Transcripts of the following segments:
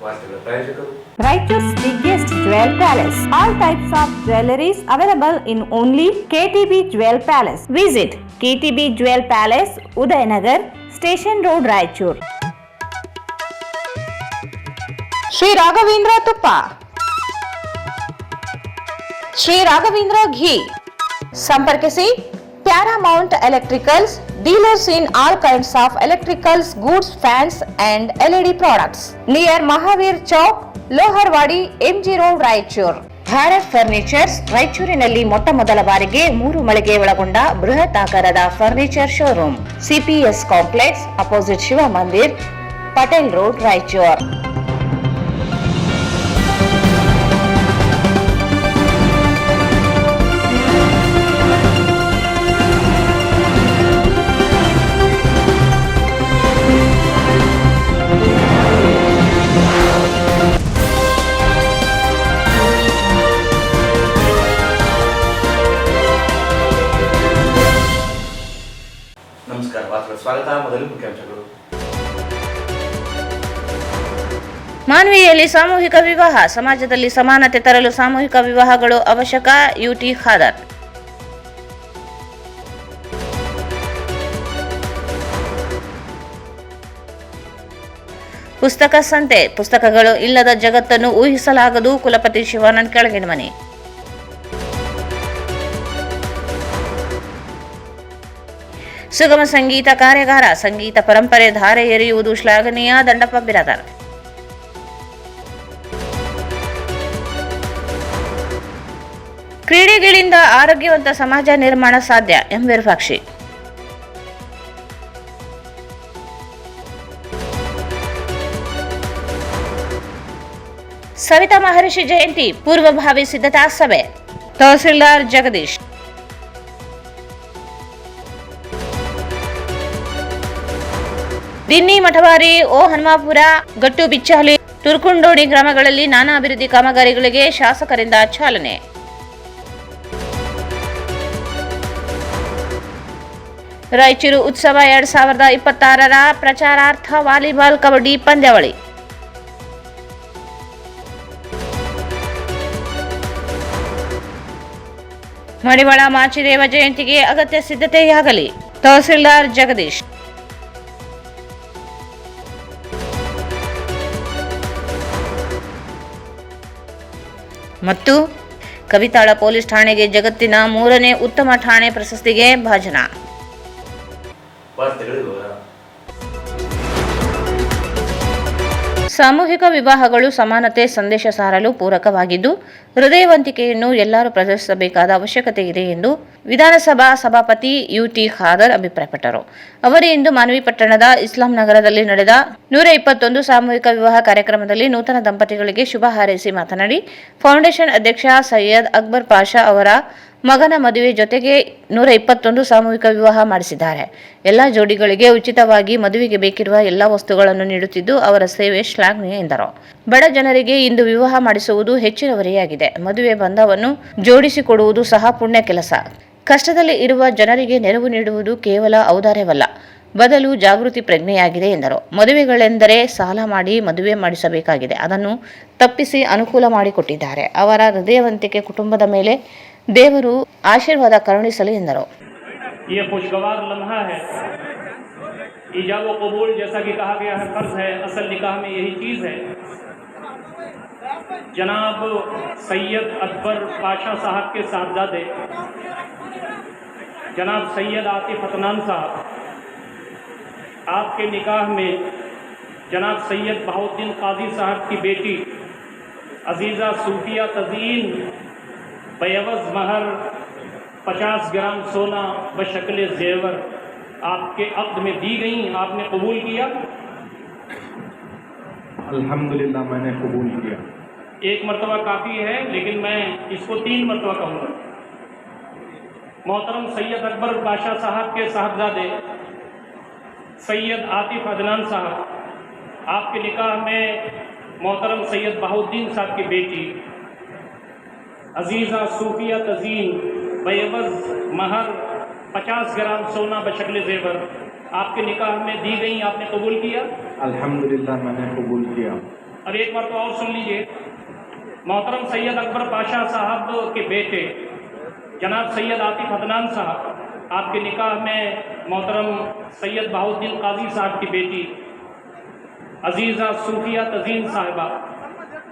ವಾರ್ತೆಗಳ ಪ್ರಾಯೋಜಕರು Righteous biggest jewel palace. All types of jewelries available in only KTB Jewel Palace. Visit KTB Jewel Palace, Udayanagar, Station Road, Raichur. Shri Raghavendra ತುಪ್ಪ, ಶ್ರೀ ರಾಘವೇಂದ್ರ ಘೀ. ಸಂಪರ್ಕಿಸಿ Paramount electricals, dealers in all kinds of electricals goods, fans and LED products, near Mahavir Chowk, Loharwadi, MG road, Raichur. Bharat furnitures ರಾಯಚೂರಿನಲ್ಲಿ ಮೊಟ್ಟ ಮೊದಲ ಬಾರಿಗೆ 3 ಮಳಿಗೆ ಒಳಗೊಂಡ ಬೃಹತ್ ಆಕಾರದ furniture showroom. CPS complex, opposite Shiva Mandir, Patel road, Raichur. ನಮಸ್ಕಾರ, ವಾರ್ತೆಗಳ ಸ್ವಾಗತ. ಮೊದಲು ಮುಖ್ಯಾಂಶಗಳು. ಮಾನ್ವಿಯಲ್ಲಿ ಸಾಮೂಹಿಕ ವಿವಾಹ, ಸಮಾಜದಲ್ಲಿ ಸಮಾನತೆ ತರಲು ಸಾಮೂಹಿಕ ವಿವಾಹಗಳು ಅವಶ್ಯಕ. UT ಖಾದರ್. ಪುಸ್ತಕ ಸಂತೆ, ಪುಸ್ತಕಗಳು ಇಲ್ಲದ ಜಗತ್ತನ್ನು ಊಹಿಸಲಾಗದು. ಕುಲಪತಿ ಶಿವಾನಂದ್ ಕೆಳಗಿನಮನಿ. ಸುಗಮ ಸಂಗೀತ ಕಾರ್ಯಾಗಾರ, ಸಂಗೀತ ಪರಂಪರೆ ಧಾರೆ ಎರೆಯುವುದು ಶ್ಲಾಘನೀಯ. ದಂಡಪ್ಪ ಬಿರಾದಾರ್. ಕ್ರೀಡೆಗಳಿಂದ ಆರೋಗ್ಯವಂತ ಸಮಾಜ ನಿರ್ಮಾಣ ಸಾಧ್ಯ. ಎಂ ವಿರೂಪಾಕ್ಷಿ. ಸವಿತಾ ಮಹರ್ಷಿ ಜಯಂತಿ ಪೂರ್ವಭಾವಿ ಸಿದ್ಧತಾ ಸಭೆ. ತಹಸೀಲ್ದಾರ್ ಜಗದೀಶ್. ದಿನ್ನಿ, ಮಠವಾರಿ, ಓ ಹನುಮಾಪುರ, ಗಟ್ಟು ಬಿಚ್ಚಾಲಿ, ತುರ್ಕುಂಡೋಣಿ ಗ್ರಾಮಗಳಲ್ಲಿ ನಾನಾ ಅಭಿವೃದ್ಧಿ ಕಾಮಗಾರಿಗಳಿಗೆ ಶಾಸಕರಿಂದ ಚಾಲನೆ. ರಾಯಚೂರು ಉತ್ಸವ 2026ರ ಪ್ರಚಾರಾರ್ಥ ವಾಲಿಬಾಲ್, ಕಬಡ್ಡಿ ಪಂದ್ಯಾವಳಿ. ಮಡಿವಾಳ ಮಾಚಿದೇವ ಜಯಂತಿಗೆ ಅಗತ್ಯ ಸಿದ್ಧತೆಯಾಗಲಿ. ತಹಸೀಲ್ದಾರ್ ಜಗದೀಶ್. ಮತ್ತು ಕವಿತಾಳ ಪೊಲೀಸ್ ಠಾಣೆಗೆ ಜಗತ್ತಿನ 3ನೇ ಉತ್ತಮ ಠಾಣೆ ಪ್ರಶಸ್ತಿಗೆ ಭಾಜನ. ಸಾಮೂಹಿಕ ವಿವಾಹಗಳು ಸಮಾನತೆ ಸಂದೇಶ ಸಾರಲು ಪೂರಕವಾಗಿದ್ದು, ಹೃದಯವಂತಿಕೆಯನ್ನು ಎಲ್ಲರೂ ಪ್ರದರ್ಶಿಸಬೇಕಾದ ಅವಶ್ಯಕತೆ ಇದೆ ಎಂದು ವಿಧಾನಸಭಾ ಸಭಾಪತಿ UT ಖಾದರ್ ಅಭಿಪ್ರಾಯಪಟ್ಟರು. ಅವರು ಇಂದು ಮಾನ್ವಿ ಪಟ್ಟಣದ ಇಸ್ಲಾಂ ನಗರದಲ್ಲಿ ನಡೆದ 121 ಸಾಮೂಹಿಕ ವಿವಾಹ ಕಾರ್ಯಕ್ರಮದಲ್ಲಿ ನೂತನ ದಂಪತಿಗಳಿಗೆ ಶುಭ ಹಾರೈಸಿ ಮಾತನಾಡಿ, ಫೌಂಡೇಶನ್ ಅಧ್ಯಕ್ಷ ಸೈಯದ್ ಅಕ್ಬರ್ ಪಾಷಾ ಅವರ ಮಗನ ಮದುವೆ ಜೊತೆಗೆ 121 ಸಾಮೂಹಿಕ ವಿವಾಹ ಮಾಡಿಸಿದ್ದಾರೆ. ಎಲ್ಲ ಜೋಡಿಗಳಿಗೆ ಉಚಿತವಾಗಿ ಮದುವೆಗೆ ಬೇಕಿರುವ ಎಲ್ಲ ವಸ್ತುಗಳನ್ನು ನೀಡುತ್ತಿದ್ದು, ಅವರ ಸೇವೆ ಶ್ಲಾಘನೀಯ ಎಂದರು. ಬಡ ಜನರಿಗೆ ಇಂದು ವಿವಾಹ ಮಾಡಿಸುವುದು ಹೆಚ್ಚಿನ ಹೊರೆಯಾಗಿದೆ. ಮದುವೆ ಬಂಧವನ್ನು ಜೋಡಿಸಿಕೊಡುವುದು ಸಹ ಪುಣ್ಯ ಕೆಲಸ. ಕಷ್ಟದಲ್ಲಿ ಇರುವ ಜನರಿಗೆ ನೆರವು ನೀಡುವುದು ಕೇವಲ ಔದಾರ್ಯವಲ್ಲ, ಬದಲು ಜಾಗೃತಿ ಪ್ರಜ್ಞೆಯಾಗಿದೆ ಎಂದರು. ಮದುವೆಗಳೆಂದರೆ ಸಾಲ ಮಾಡಿ ಮದುವೆ ಮಾಡಿಸಬೇಕಾಗಿದೆ, ಅದನ್ನು ತಪ್ಪಿಸಿ ಅನುಕೂಲ ಮಾಡಿಕೊಟ್ಟಿದ್ದಾರೆ. ಅವರ ಹೃದಯವಂತಿಕೆ ಕುಟುಂಬದ ಮೇಲೆ ದೇವರು ಆಶೀರ್ವಾದ ಕರುಣಿಸಲಿ ಎಂದರು. ये खुशगवार लम्हा है, इजाब व कबूल, जैसा कि कहा गया है फर्ज है, असल निकाह में यही चीज़ है. जनाब सैयद अकबर पाशा साहब के साहबजादे जनाब सैयद आतिफ अदनान साहब, आपके निकाह में जनाब सैयद बहाउद्दीन काजी साहब की बेटी अजीज़ा सूफिया तज़ीन बेअवज़ महर 50 ग्राम सोना बशक्ल जेवर आपके अक़्द में दी गई. आपने कबूल किया? अल्हम्दुलिल्लाह, मैंने कबूल किया. एक मरतबा काफ़ी है, लेकिन मैं इसको 3 मरतबा कहूँगा. मोहतरम सैयद अकबर बादशाह साहब के साहबजादे सैयद आतिफ अदनान साहब, आपके निकाह में मोहतरम सैयद बहाउद्दीन साहब की बेटी अजीज़ा सूफिया तज़ीन बेअवज़ महर 50 ग्राम सोना बशक्ल जेवर आपके निकाह में दी गई. आपने कबूल किया? अल्हम्दुलिल्लाह, मैंने कबूल किया. अब एक बार तो और सुन लीजिए। मोहतरम सैयद अकबर पाशा साहब के बेटे जनाब सैयद आतिफ अदनान साहब, आपके निकाह में मोहतरम सैयद बहाउद्दीन काजी साहब की बेटी अजीज़ा सूफिया तज़ीन साहिबा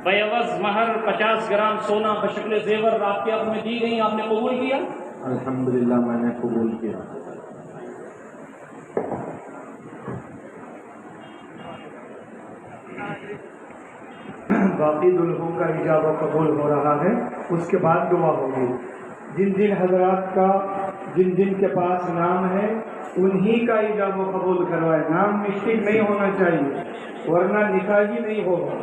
बेअवज़ महर 50 ग्राम सोना बशक्ल जेवर आपके हक़ में दी गई, आपने कबूल किया? अल्हम्दुलिल्लाह मैंने कबूल किया। बाकी दुल्हों का इजाबा कबूल हो रहा है, उसके बाद दुआ होगी। जिन जिन हजरात का जिन जिन के पास नाम है उन्हीं का इजाबा कबूल करवाए। नाम मिस्टेक नहीं होना चाहिए, वरना निकाह ही नहीं होगा।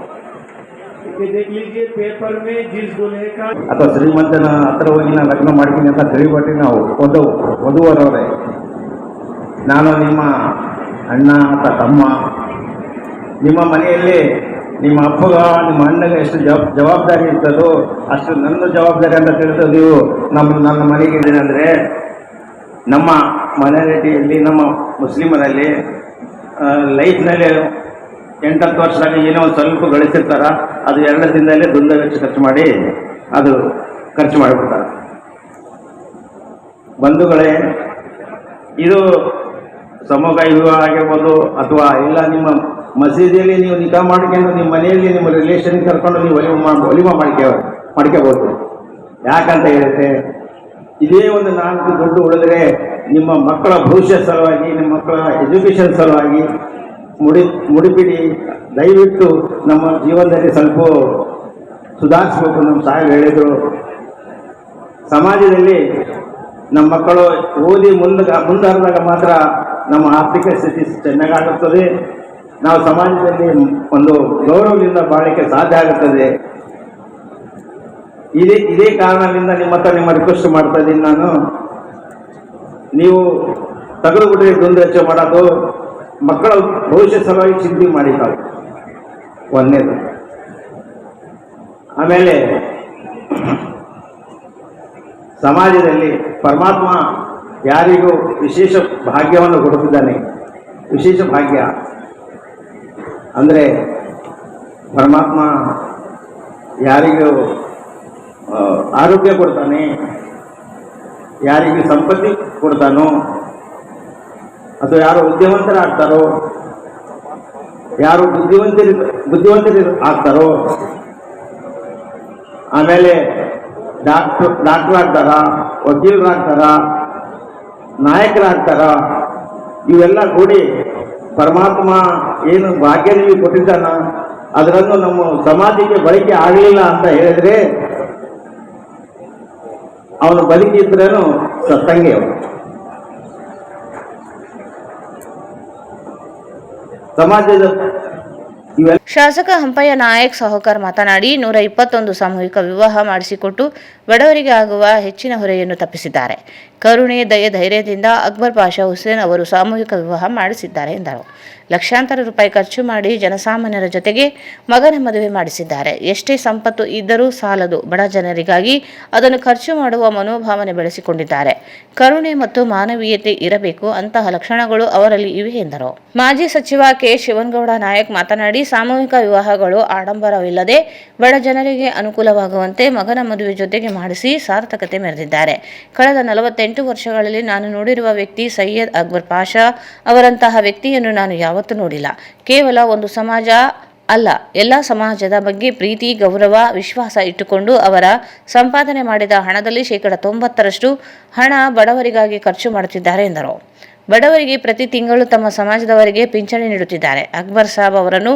ये देख लीजिए पेपर में जिस दूल्हे का ಅಥವಾ ಶ್ರೀಮಂತನ ಹತ್ರ ಹೋಗಿ ನಾನು ಲಗ್ನ ಮಾಡ್ತೀನಿ ಅಂತ ತಿಳಿಬಿಟ್ಟು ನಾವು ವಧುವರವರೇ, ನಾನು ನಿಮ್ಮ ಅಣ್ಣ ಅಥವಾ ತಮ್ಮ, ನಿಮ್ಮ ಮನೆಯಲ್ಲಿ ನಿಮ್ಮ ಅಪ್ಪಗ ನಿಮ್ಮ ಅಣ್ಣಗೆ ಎಷ್ಟು ಜವಾಬ್ದಾರಿ ಇರ್ತದೋ ಅಷ್ಟು ನನ್ನ ಜವಾಬ್ದಾರಿ ಅಂತ ತಿಳಿದು ನೀವು ನನ್ನ ಮನೆಗೆ ಇದ್ದೀನಿ ಅಂದರೆ, ನಮ್ಮ ಮನೆಯಲ್ಲಿ ನಮ್ಮ ಮುಸ್ಲಿಮರಲ್ಲಿ ಲೈಫ್ನಲ್ಲಿ 8-10 ವರ್ಷದಾಗ ಏನೋ ಒಂದು ಸ್ವಲ್ಪ ಗಳಿಸಿರ್ತಾರ, ಅದು 2 ದಿನದಲ್ಲೇ ದುಂದ ವೆಚ್ಚ ಖರ್ಚು ಮಾಡಿ ಅದು ಖರ್ಚು ಮಾಡಿಬಿಡ್ತಾರೆ. ಬಂಧುಗಳೇ, ಇದು ಸಮೂಹ ವಿವಾಹ ಆಗಿರ್ಬೋದು ಅಥವಾ ಇಲ್ಲ ನಿಮ್ಮ ಮಸೀದಿಯಲ್ಲಿ ನೀವು ನಿಗಾ ಮಾಡ್ಕೊಂಡು ನಿಮ್ಮ ಮನೆಯಲ್ಲಿ ನಿಮ್ಮ ರಿಲೇಷನ್ ಕರ್ಕೊಂಡು ನೀವು ಒಲಿಮಾ ಮಾಡ್ಕೋಬೋದು. ಯಾಕಂತ ಹೇಳಿದ್ರೆ ಇದೇ ಒಂದು 4 ದುಡ್ಡು ಉಳಿದ್ರೆ ನಿಮ್ಮ ಮಕ್ಕಳ ಭವಿಷ್ಯ ಸಲುವಾಗಿ, ನಿಮ್ಮ ಮಕ್ಕಳ ಎಜುಕೇಷನ್ ಸಲುವಾಗಿ ಮುಡಿಪಿಡಿ. ದಯವಿಟ್ಟು ನಮ್ಮ ಜೀವನದಲ್ಲಿ ಸ್ವಲ್ಪ ಸುಧಾರಿಸಬೇಕು. ನಮ್ಮ ಸಾಹೇಬ್ ಹೇಳಿದರು, ಸಮಾಜದಲ್ಲಿ ನಮ್ಮ ಮಕ್ಕಳು ಓದಿ ಮುಂದಾದಾಗ ಮಾತ್ರ ನಮ್ಮ ಆರ್ಥಿಕ ಸ್ಥಿತಿ ಚೆನ್ನಾಗಾಗುತ್ತದೆ, ನಾವು ಸಮಾಜದಲ್ಲಿ ಒಂದು ಗೌರವದಿಂದ ಬಾಳಲಿಕ್ಕೆ ಸಾಧ್ಯ ಆಗುತ್ತದೆ. ಇದೇ ಕಾರಣದಿಂದ ನಿಮ್ಮ ಹತ್ರ ನಿಮ್ಮ ರಿಕ್ವೆಸ್ಟ್ ಮಾಡ್ತಾ ಇದ್ದೀನಿ ನಾನು, ನೀವು ತೆಗೆದುಬಿಟ್ರೆ ದುಂದು ವೆಚ್ಚ ಮಾಡೋದು, ಮಕ್ಕಳ ಭವಿಷ್ಯ ಸಲುವಾಗಿ ಚಿಂತೆ ಮಾಡಿದ್ದಾವೆ ಒಂದನೇದು. ಆಮೇಲೆ ಸಮಾಜದಲ್ಲಿ ಪರಮಾತ್ಮ ಯಾರಿಗೂ ವಿಶೇಷ ಭಾಗ್ಯವನ್ನು ಕೊಡುತ್ತಿದ್ದಾನೆ. ವಿಶೇಷ ಭಾಗ್ಯ ಅಂದರೆ ಪರಮಾತ್ಮ ಯಾರಿಗೂ ಆರೋಗ್ಯ ಕೊಡ್ತಾನೆ, ಯಾರಿಗೆ ಸಂಪತ್ತಿ ಕೊಡ್ತಾನೋ, ಅಥವಾ ಯಾರು ಉದ್ಯಮಂತರಾಗ್ತಾರೋ, ಯಾರು ಬುದ್ಧಿವಂತರು ಆಗ್ತಾರೋ, ಆಮೇಲೆ ಡಾಕ್ಟರ್ ಆಗ್ತಾರ, ವಕೀಲರಾಗ್ತಾರ, ನಾಯಕರಾಗ್ತಾರ, ಇವೆಲ್ಲ ಕೂಡಿ ಪರಮಾತ್ಮ ಏನು ಭಾಗ್ಯ ನಿಮಗೆ ಕೊಟ್ಟಿದ್ದಾನ ಅದರನ್ನು ನಮ್ಮ ಸಮಾಜಕ್ಕೆ ಬಳಕೆ ಆಗಲಿಲ್ಲ ಅಂತ ಹೇಳಿದ್ರೆ ಅವನು ಬದುಕಿದ್ರೇನು ಸತ್ತಂಗೆ. ಸಮಾಜದ ಶಾಸಕ ಹಂಪಯ್ಯ ನಾಯಕ್ ಸಾಹುಕಾರ್ ಮಾತನಾಡಿ 121 ಸಾಮೂಹಿಕ ವಿವಾಹ ಮಾಡಿಸಿಕೊಟ್ಟು ಬಡವರಿಗೆ ಆಗುವ ಹೆಚ್ಚಿನ ಹೊರೆಯನ್ನು ತಪ್ಪಿಸಿದ್ದಾರೆ. ಕರುಣೆ, ದಯೆ, ಧೈರ್ಯದಿಂದ ಅಕ್ಬರ್ ಪಾಷಾ ಹುಸೇನ್ ಅವರು ಸಾಮೂಹಿಕ ವಿವಾಹ ಮಾಡಿಸಿದ್ದಾರೆ ಎಂದರು. ಲಕ್ಷಾಂತರ ರೂಪಾಯಿ ಖರ್ಚು ಮಾಡಿ ಜನಸಾಮಾನ್ಯರ ಜೊತೆಗೆ ಮಗನ ಮದುವೆ ಮಾಡಿಸಿದ್ದಾರೆ. ಎಷ್ಟೇ ಸಂಪತ್ತು ಇದ್ದರೂ ಸಾಲದು, ಬಡ ಜನರಿಗಾಗಿ ಅದನ್ನು ಖರ್ಚು ಮಾಡುವ ಮನೋಭಾವನೆ ಬೆಳೆಸಿಕೊಂಡಿದ್ದಾರೆ. ಕರುಣೆ ಮತ್ತು ಮಾನವೀಯತೆ ಇರಬೇಕು, ಅಂತಹ ಲಕ್ಷಣಗಳು ಅವರಲ್ಲಿ ಇವೆ ಎಂದರು. ಮಾಜಿ ಸಚಿವ ಕೆ ಶಿವನಗೌಡ ನಾಯಕ್ ಮಾತನಾಡಿ, ಸಾಮೂಹಿಕ ವಿವಾಹಗಳು ಆಡಂಬರವಿಲ್ಲದೆ ಬಡ ಜನರಿಗೆ ಅನುಕೂಲವಾಗುವಂತೆ ಮಗನ ಮದುವೆ ಜೊತೆಗೆ ಮಾಡಿಸಿ ಸಾರ್ಥಕತೆ ಮೆರೆದಿದ್ದಾರೆ. ಕಳೆದ 48 ವರ್ಷಗಳಲ್ಲಿ ನಾನು ನೋಡಿರುವ ವ್ಯಕ್ತಿ ಸೈಯದ್ ಅಕ್ಬರ್ ಪಾಷಾ ಅವರಂತಹ ವ್ಯಕ್ತಿಯನ್ನು ನಾನು ಯಾವತ್ತೂ ನೋಡಿಲ್ಲ. ಕೇವಲ ಒಂದು ಸಮಾಜ ಅಲ್ಲ, ಎಲ್ಲ ಸಮಾಜದ ಬಗ್ಗೆ ಪ್ರೀತಿ, ಗೌರವ, ವಿಶ್ವಾಸ ಇಟ್ಟುಕೊಂಡು ಅವರ ಸಂಪಾದನೆ ಮಾಡಿದ ಹಣದಲ್ಲಿ 90% ಹಣ ಬಡವರಿಗಾಗಿ ಖರ್ಚು ಮಾಡುತ್ತಿದ್ದಾರೆ ಎಂದರು. ಬಡವರಿಗೆ ಪ್ರತಿ ತಿಂಗಳು ತಮ್ಮ ಸಮಾಜದವರಿಗೆ ಪಿಂಚಣಿ ನೀಡುತ್ತಿದ್ದಾರೆ. ಅಕ್ಬರ್ ಸಾಬ್ ಅವರನ್ನು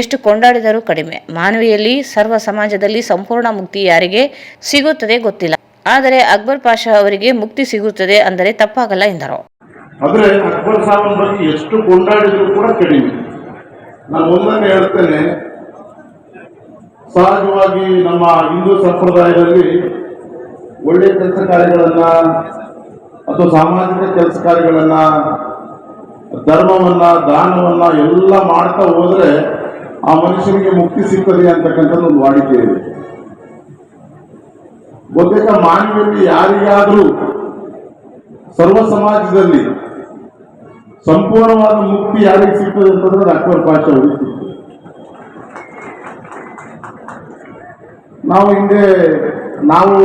ಎಷ್ಟು ಕೊಂಡಾಡಿದರೂ ಕಡಿಮೆ. ಮಾನವಿಯಲ್ಲಿ ಸರ್ವ ಸಮಾಜದಲ್ಲಿ ಸಂಪೂರ್ಣ ಮುಕ್ತಿ ಯಾರಿಗೆ ಸಿಗುತ್ತದೆ ಗೊತ್ತಿಲ್ಲ, ಆದರೆ ಅಕ್ಬರ್ ಪಾಷಾ ಅವರಿಗೆ ಮುಕ್ತಿ ಸಿಗುತ್ತದೆ ಅಂದರೆ ತಪ್ಪಾಗಲ್ಲ ಎಂದರು. ಆದರೆ ಅಕ್ಬರ್ ಸಾಬ್ ಬಗ್ಗೆ ಎಷ್ಟು ಕೊಂಡಾಡಿದ್ರು ಕೂಡ ಕಡಿಮೆ. ನಾನು ಒಂದನ್ನು ಹೇಳ್ತೇನೆ, ಸಹಜವಾಗಿ ನಮ್ಮ ಹಿಂದೂ ಸಂಪ್ರದಾಯದಲ್ಲಿ ಒಳ್ಳೆಯ ಕೆಲಸ ಕಾರ್ಯಗಳನ್ನ ಅಥವಾ ಸಾಮಾಜಿಕ ಕೆಲಸ ಕಾರ್ಯಗಳನ್ನ, ಧರ್ಮವನ್ನ, ದಾನವನ್ನ ಎಲ್ಲ ಮಾಡ್ತಾ ಹೋದ್ರೆ ಆ ಮನುಷ್ಯನಿಗೆ ಮುಕ್ತಿ ಸಿಗ್ತದೆ ಅಂತಕ್ಕಂಥದ್ದು ಒಂದು ವಾಡಿಕೆ ಇದೆ. ಬಹುತೇಕ ಮಾನವೀಯತೆ ಯಾರಿಗಾದ್ರೂ ಸರ್ವ ಸಮಾಜದಲ್ಲಿ ಸಂಪೂರ್ಣವಾದ ಮುಕ್ತಿ ಯಾರಿಗೆ ಸಿಗ್ತದೆ ಅಂತಂದ್ರೆ ಅಕ್ಬರ್ ಪಾಷಾ ಅವರಿಗೆ ಸಿಗ್ತದೆ. 121 ವರ್ಷ 121 ವರ್ಷ ನಾವು ಹಿಂದೆ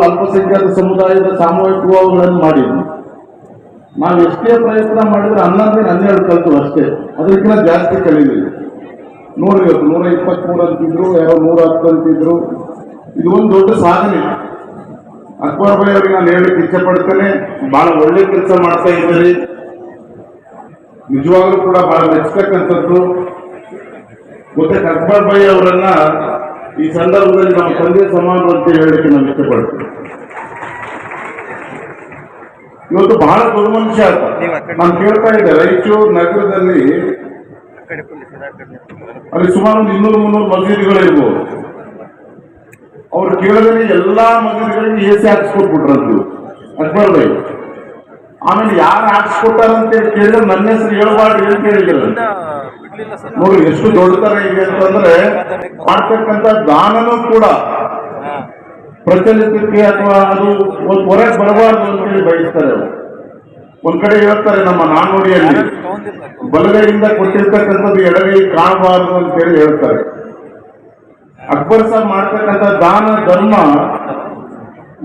ಅಲ್ಪಸಂಖ್ಯಾತ ಸಮುದಾಯದ ಸಾಮೂಹಿಕ ವಿವಾಹಗಳನ್ನು ಮಾಡಿದ್ವಿ. ನಾವು ಎಷ್ಟೇ ಪ್ರಯತ್ನ ಮಾಡಿದ್ರೆ 11 ಕಲ್ತು ಅಷ್ಟೇ, ಅದಕ್ಕಿಂತ ಜಾಸ್ತಿ ಕಲಿಲಿಲ್ಲ. 123 ಅಂತಿದ್ರು, ಯಾರೋ 110 ಅಂತಿದ್ರು. ಇದು ಒಂದು ದೊಡ್ಡ ಸಾಧನೆ. ಅಕ್ಬರ್ ಭಾಯಿ ಅವರಿಗೆ ನಾನು ಹೇಳಲಿಕ್ಕೆ ಇಚ್ಛೆ ಪಡ್ತೇನೆ, ಬಹಳ ಒಳ್ಳೆ ಕೆಲಸ ಮಾಡ್ತಾ ಇದ್ದೀರಿ. ನಿಜವಾಗ್ಲೂ ಕೂಡ ಬಹಳ ಮೆಚ್ಚತಕ್ಕಂಥದ್ದು. ಮತ್ತೆ ಅಕ್ಬರ್ ಭಾಯಿ ಅವರನ್ನ ಈ ಸಂದರ್ಭದಲ್ಲಿ ನಮ್ಮ ತಂದೆ ಸಮಾನ ಅಂತ ಹೇಳಲಿಕ್ಕೆ ನಾನು ಇಷ್ಟಪಡ್ತೇನೆ. ಇವತ್ತು ಬಹಳ ದೊಡ್ಡ ಮನುಷ್ಯ ಅಂತ ನಾನು ಕೇಳ್ತಾ ಇದ್ದೆ. ರಾಯಚೂರು ನಗರದಲ್ಲಿ ಅಲ್ಲಿ ಸುಮಾರು 200-300 ಮಸೀದಿಗಳಿರ್ಬೋದು. ಅವ್ರು ಕೇಳಿದ್ರೆ ಎಲ್ಲಾ ಮಸೀದಿಗಳಿಗೆ AC ಹಾಕಿಸ್ಕೊಟ್ಬಿಟ್ರಂತು ಅಕ್ಬರ್ ಭಾಯಿ. ಆಮೇಲೆ ಯಾರು ಹಾಕಿಸ್ಕೊಟ್ಟಾರಂತ ಕೇಳಿದ್ರೆ ನನ್ನ ಹೆಸರು ಹೇಳ್ಬಾರ್ದು ಅಂತ ಹೇಳಿದ್ರು. ನೋಡಿ ಎಷ್ಟು ದೊಡ್ಡತನ ಇದೆ ಅಂತಂದ್ರೆ, ಮಾಡ್ತಕ್ಕಂಥ ದಾನನೂ ಕೂಡ ಪ್ರಚಲಿತಕ್ಕೆ ಅಥವಾ ಅದು ಹೊರಗೆ ಬರಬಾರ್ದು ಅಂತೇಳಿ ಬಯಸ್ತಾರೆ. ಒಂದ್ ಕಡೆ ಹೇಳ್ತಾರೆ ನಮ್ಮ ನಾಣ್ಣುಡಿಯಲ್ಲಿ, ಬಲಗೈಯಿಂದ ಕೊಟ್ಟಿರ್ತಕ್ಕಂಥದ್ದು ಎಡಗೈ ಕಾಣಬಾರದು ಅಂತೇಳಿ ಹೇಳ್ತಾರೆ. ಅಕ್ಬರ್ ಸಾಬ್ ಮಾಡ್ತಕ್ಕಂಥ ದಾನ ಧರ್ಮ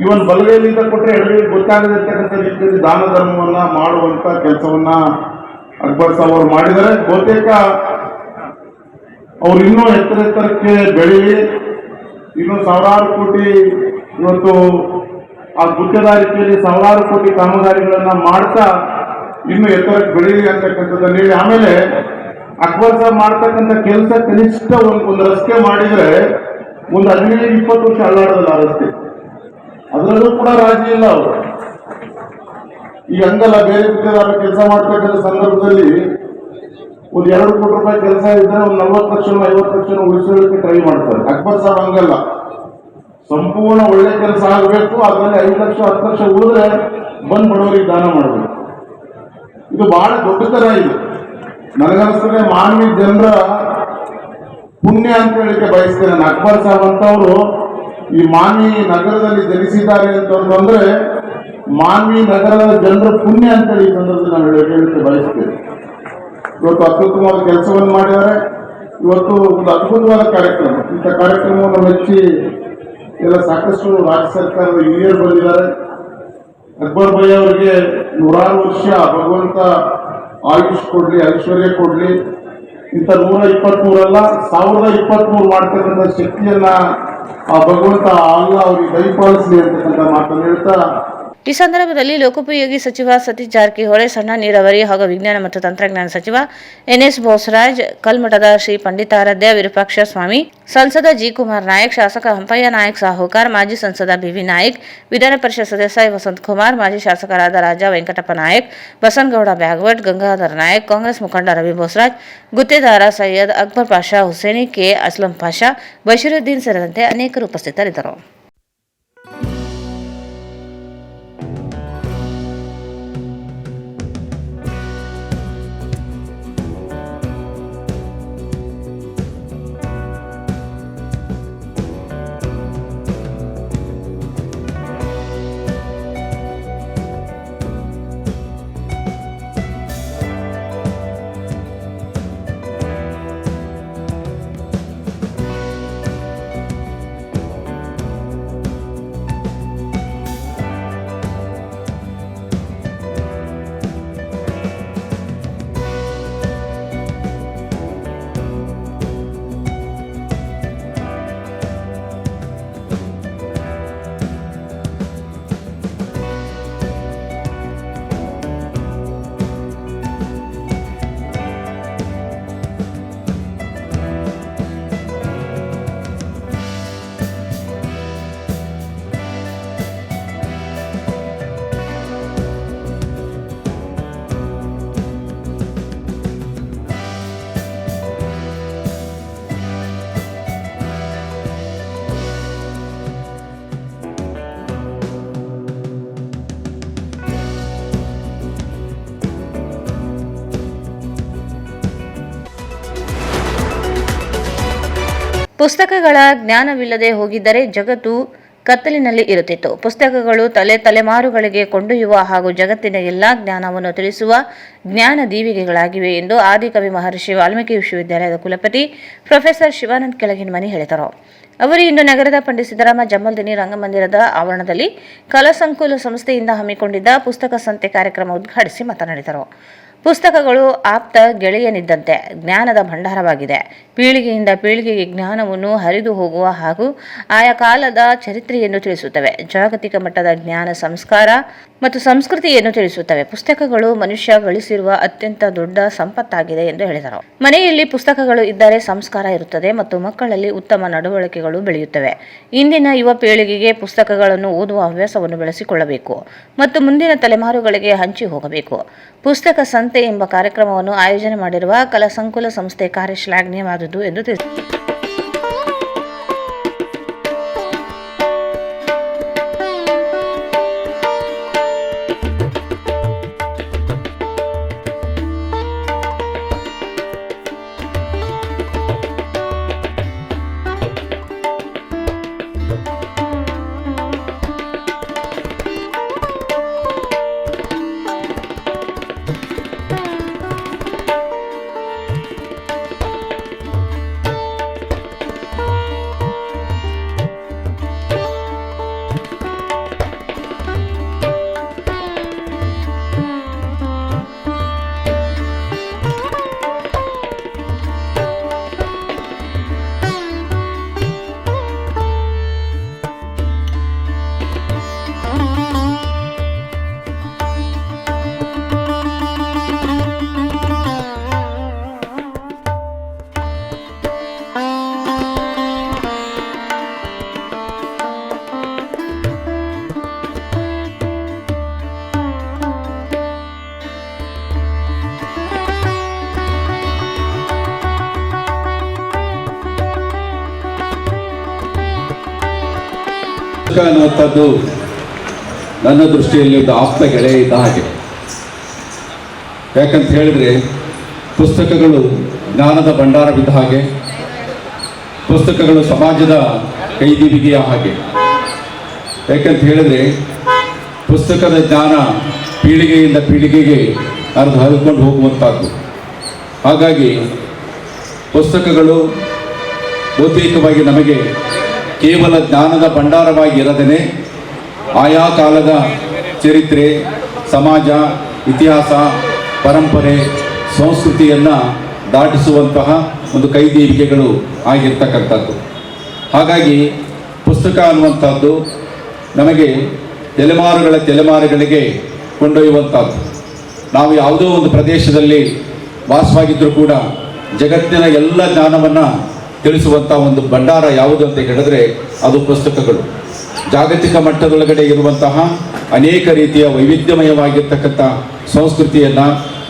ಇವನ್ ಬಲಗೈಲಿಂದ ಕೊಟ್ಟರೆ ಎಡಗೈ ಗೊತ್ತಾಗದಿರ್ತಕ್ಕಂಥ ರೀತಿಯಲ್ಲಿ ದಾನ ಧರ್ಮವನ್ನ ಮಾಡುವಂತ ಕೆಲಸವನ್ನ ಅಕ್ಬರ್ ಸಾಬ್ ಅವರು ಮಾಡಿದರೆ. ಬಹುತೇಕ ಅವ್ರು ಇನ್ನೂ ಎತ್ತರಕ್ಕೆ ಬೆಳೀಲಿ, ಇನ್ನು ಸಾವಿರಾರು ಕೋಟಿ ಇವತ್ತು ಆ ಗುತ್ತೇದಾರಿಕೆಯಲ್ಲಿ ಸಾವಿರಾರು ಕೋಟಿ ಕಾಮಗಾರಿಗಳನ್ನ ಮಾಡ್ತಾ ಇನ್ನು ಎತ್ತರಕ್ಕೆ ಬೆಳೀಲಿ ಅಂತಕ್ಕಂಥದ್ದನ್ನು ಹೇಳಿ, ಆಮೇಲೆ ಅಕ್ಬರ್ ಸಾಬ್ ಮಾಡ್ತಕ್ಕಂಥ ಕೆಲಸ ಕನಿಷ್ಠ ಒಂದು ರಸ್ತೆ ಮಾಡಿದ್ರೆ ಒಂದು 15-20 ವರ್ಷ ಅಲ್ಲಾಡೋದಿಲ್ಲ ಆ ರಸ್ತೆ. ಅದರಲ್ಲೂ ಕೂಡ ರಾಜಿ ಇಲ್ಲ ಅವರು. ಈ ಹಂಗಲ್ಲ, ಬೇರೆ ಗುತ್ತೇದಾರ ಕೆಲಸ ಮಾಡ್ತಕ್ಕಂಥ ಸಂದರ್ಭದಲ್ಲಿ ಒಂದು 2 ಕೋಟಿ ರೂಪಾಯಿ ಕೆಲಸ ಇದ್ದರೆ ಒಂದು 40 ಲಕ್ಷ 50 ಲಕ್ಷ ಉಳಿಸೋದಕ್ಕೆ ಟ್ರೈ ಮಾಡ್ತಾರೆ. ಅಕ್ಬರ್ ಸಾಬ್ ಹಂಗಲ್ಲ, ಸಂಪೂರ್ಣ ಒಳ್ಳೆ ಕೆಲಸ ಆಗಬೇಕು, ಅದರಲ್ಲಿ 5 ಲಕ್ಷ 10 ಲಕ್ಷ ಉಳಿದ್ರೆ ಬಂದ್ ಬಡವರಿಗೆ ದಾನ ಮಾಡಬೇಕು. ಇದು ಬಹಳ ದೊಡ್ಡತನ. ಇದು ನನಗನ್ಸ್ತದೆ ಮಾನ್ವಿ ಜನರ ಪುಣ್ಯ ಅಂತ ಹೇಳಿಕೆ ಬಯಸ್ತೇನೆ. ನಾನು ಅಕ್ಬರ್ ಸಾಬ್ ಅಂತವರು ಈ ಮಾನ್ವಿ ನಗರದಲ್ಲಿ ಜನಿಸಿದ್ದಾರೆ ಅಂತಂದ್ರೆ ಮಾನ್ವಿ ನಗರದ ಜನರ ಪುಣ್ಯ ಅಂತೇಳಿ ಈ ಸಂದರ್ಭದಲ್ಲಿ ನಾನು ಹೇಳಿಕೆ ಬಯಸ್ತೇನೆ. ಇವತ್ತು ಅತ್ಯುತ್ತಮವಾದ ಕೆಲಸವನ್ನು ಮಾಡಿದ್ದಾರೆ. ಇವತ್ತು ಒಂದು ಅದ್ಭುತವಾದ ಕಾರ್ಯಕ್ರಮ. ಇಂಥ ಕಾರ್ಯಕ್ರಮವನ್ನು ಮೆಚ್ಚಿ ಎಲ್ಲ ಸಾಕಷ್ಟು ರಾಜ್ಯ ಸರ್ಕಾರದ ಹಿರಿಯರು ಬಂದಿದ್ದಾರೆ. ಅಕ್ಬರ್ ಭಾಯಿ ಅವರಿಗೆ 100 ವರ್ಷ ಭಗವಂತ ಆಯುಷ್ ಕೊಡ್ಲಿ, ಐಶ್ವರ್ಯ ಕೊಡ್ಲಿ. ಇಂಥ 123 ಅಲ್ಲ, 1023 ಮಾಡ್ತಕ್ಕಂಥ ಶಕ್ತಿಯನ್ನ ಆ ಭಗವಂತ ಅಲ್ಲ ಅವರಿಗೆ ದಯಪಾಲಿಸಲಿ ಅಂತಕ್ಕಂಥ ಮಾತನ್ನು ಹೇಳ್ತಾ, ಈ ಸಂದರ್ಭದಲ್ಲಿ ಲೋಕೋಪಯೋಗಿ ಸಚಿವ ಸತೀಶ್ ಜಾರಕಿಹೊಳಿ, ಸಣ್ಣ ನೀರಾವರಿ ಹಾಗೂ ವಿಜ್ಞಾನ ಮತ್ತು ತಂತ್ರಜ್ಞಾನ ಸಚಿವ NS ಬೋಸರಾಜ್, ಕಲ್ಮಠದ ಶ್ರೀ ಪಂಡಿತಾರಾಧ್ಯ ವಿರೂಪಾಕ್ಷ ಸ್ವಾಮಿ, ಸಂಸದ ಜಿ. ಕುಮಾರ್ ನಾಯಕ್, ಶಾಸಕ ಹಂಪಯ್ಯ ನಾಯಕ್ ಸಾಹುಕಾರ್, ಮಾಜಿ ಸಂಸದ BV ನಾಯಕ್, ವಿಧಾನ ಪರಿಷತ್ ಸದಸ್ಯ ವಸಂತ್ ಕುಮಾರ್, ಮಾಜಿ ಶಾಸಕರಾದ ರಾಜ ವೆಂಕಟಪ್ಪ ನಾಯಕ್, ಬಸನಗೌಡ ಬ್ಯಾಗವಟ್, ಗಂಗಾಧರ್ ನಾಯಕ್, ಕಾಂಗ್ರೆಸ್ ಮುಖಂಡ ರವಿ ಬೋಸರಾಜ್, ಗುತ್ತೇದಾರ ಸೈಯದ್ ಅಕ್ಬರ್ ಪಾಷಾ ಹುಸೇನಿ, ಕೆ. ಅಸ್ಲಂ ಪಾಷಾ, ಬಶೀರುದ್ದೀನ್ ಸೇರಿದಂತೆ ಅನೇಕರು ಉಪಸ್ಥಿತರಿದ್ದರು. ಪುಸ್ತಕಗಳ ಜ್ಞಾನವಿಲ್ಲದೆ ಹೋಗಿದ್ದರೆ ಜಗತ್ತು ಕತ್ತಲಿನಲ್ಲಿ ಇರುತ್ತಿತ್ತು. ಪುಸ್ತಕಗಳು ತಲೆಮಾರುಗಳಿಗೆ ಕೊಂಡೊಯ್ಯುವ ಹಾಗೂ ಜಗತ್ತಿನ ಎಲ್ಲಾ ಜ್ಞಾನವನ್ನು ತಿಳಿಸುವ ಜ್ಞಾನ ದೀವಿಗೆಗಳಾಗಿವೆ ಎಂದು ಆದಿಕವಿ ಮಹರ್ಷಿ ವಾಲ್ಮೀಕಿ ವಿಶ್ವವಿದ್ಯಾಲಯದ ಕುಲಪತಿ ಪ್ರೊಫೆಸರ್ ಶಿವಾನಂದ ಕೆಳಗಿನಮನಿ ಹೇಳಿದರು. ಅವರು ಇಂದು ನಗರದ ಪಂಡಿತ್ ಸಿದ್ದರಾಮ ಜಮ್ಮಲ್ದಿನಿ ರಂಗಮಂದಿರದ ಆವರಣದಲ್ಲಿ ಕಲಾಸಂಕುಲ ಸಂಸ್ಥೆಯಿಂದ ಹಮ್ಮಿಕೊಂಡಿದ್ದ ಪುಸ್ತಕ ಸಂತೆ ಕಾರ್ಯಕ್ರಮ ಉದ್ಘಾಟಿಸಿ ಮಾತನಾಡಿದರು. ಪುಸ್ತಕಗಳು ಆಪ್ತ ಗೆಳೆಯನಿದ್ದಂತೆ ಜ್ಞಾನದ ಭಂಡಾರವಾಗಿದೆ. ಪೀಳಿಗೆಯಿಂದ ಪೀಳಿಗೆಗೆ ಜ್ಞಾನವನ್ನು ಹರಿದು ಹೋಗುವ ಹಾಗೂ ಆಯಾ ಕಾಲದ ಚರಿತ್ರೆಯನ್ನು ತಿಳಿಸುತ್ತವೆ. ಜಾಗತಿಕ ಮಟ್ಟದ ಜ್ಞಾನ, ಸಂಸ್ಕಾರ ಮತ್ತು ಸಂಸ್ಕೃತಿಯನ್ನು ತಿಳಿಸುತ್ತವೆ. ಪುಸ್ತಕಗಳು ಮನುಷ್ಯ ಗಳಿಸಿರುವ ಅತ್ಯಂತ ದೊಡ್ಡ ಸಂಪತ್ತಾಗಿದೆ ಎಂದು ಹೇಳಿದರು. ಮನೆಯಲ್ಲಿ ಪುಸ್ತಕಗಳು ಇದ್ದರೆ ಸಂಸ್ಕಾರ ಇರುತ್ತದೆ ಮತ್ತು ಮಕ್ಕಳಲ್ಲಿ ಉತ್ತಮ ನಡವಳಿಕೆಗಳು ಬೆಳೆಯುತ್ತವೆ. ಇಂದಿನ ಯುವ ಪೀಳಿಗೆಗೆ ಪುಸ್ತಕಗಳನ್ನು ಓದುವ ಹವ್ಯಾಸವನ್ನು ಬೆಳೆಸಿಕೊಳ್ಳಬೇಕು ಮತ್ತು ಮುಂದಿನ ತಲೆಮಾರುಗಳಿಗೆ ಹಂಚಿ ಹೋಗಬೇಕು. ಪುಸ್ತಕ ಸಂತೆ ಎಂಬ ಕಾರ್ಯಕ್ರಮವನ್ನು ಆಯೋಜನೆ ಮಾಡಿರುವ ಕಲಾಸಂಕುಲ ಸಂಸ್ಥೆ ಕಾರ್ಯ ಶ್ಲಾಘನೀಯವಾದುದು ಎಂದು ತಿಳಿಸಿದರು. ಪುಸ್ತಕ ಅನ್ನುವಂಥದ್ದು ನನ್ನ ದೃಷ್ಟಿಯಲ್ಲಿ ಒಂದು ಆಪ್ತ ಗೆಳೆಯ ಇದ್ದ ಹಾಗೆ. ಯಾಕಂತ ಹೇಳಿದರೆ ಪುಸ್ತಕಗಳು ಜ್ಞಾನದ ಭಂಡಾರವಿದ್ದ ಹಾಗೆ, ಪುಸ್ತಕಗಳು ಸಮಾಜದ ಕೈದಿವಿಗೆಯ ಹಾಗೆ. ಯಾಕಂತ ಹೇಳಿದರೆ ಪುಸ್ತಕದ ಜ್ಞಾನ ಪೀಳಿಗೆಯಿಂದ ಪೀಳಿಗೆಗೆ ಹರಿದುಕೊಂಡು ಹೋಗುವಂಥದ್ದು. ಹಾಗಾಗಿ ಪುಸ್ತಕಗಳು ಭೌತಿಕವಾಗಿ ನಮಗೆ ಕೇವಲ ಜ್ಞಾನದ ಭಂಡಾರವಾಗಿ ಇರದೇ ಆಯಾ ಕಾಲದ ಚರಿತ್ರೆ, ಸಮಾಜ, ಇತಿಹಾಸ, ಪರಂಪರೆ, ಸಂಸ್ಕೃತಿಯನ್ನು ದಾಟಿಸುವಂತಹ ಒಂದು ಕೈದೀವಿಗೆಗಳು ಆಗಿರ್ತಕ್ಕಂಥದ್ದು. ಹಾಗಾಗಿ ಪುಸ್ತಕ ಅನ್ನುವಂಥದ್ದು ನಮಗೆ ತಲೆಮಾರುಗಳಿಗೆ ಕೊಂಡೊಯ್ಯುವಂಥದ್ದು. ನಾವು ಯಾವುದೋ ಒಂದು ಪ್ರದೇಶದಲ್ಲಿ ವಾಸವಾಗಿದ್ದರೂ ಕೂಡ ಜಗತ್ತಿನ ಎಲ್ಲ ಜ್ಞಾನವನ್ನು ತಿಳಿಸುವಂಥ ಒಂದು ಭಂಡಾರ ಯಾವುದು ಅಂತ ಹೇಳಿದ್ರೆ ಅದು ಪುಸ್ತಕಗಳು. ಜಾಗತಿಕ ಮಟ್ಟದೊಳಗಡೆ ಇರುವಂತಹ ಅನೇಕ ರೀತಿಯ ವೈವಿಧ್ಯಮಯವಾಗಿರ್ತಕ್ಕಂಥ ಸಂಸ್ಕೃತಿಯನ್ನು,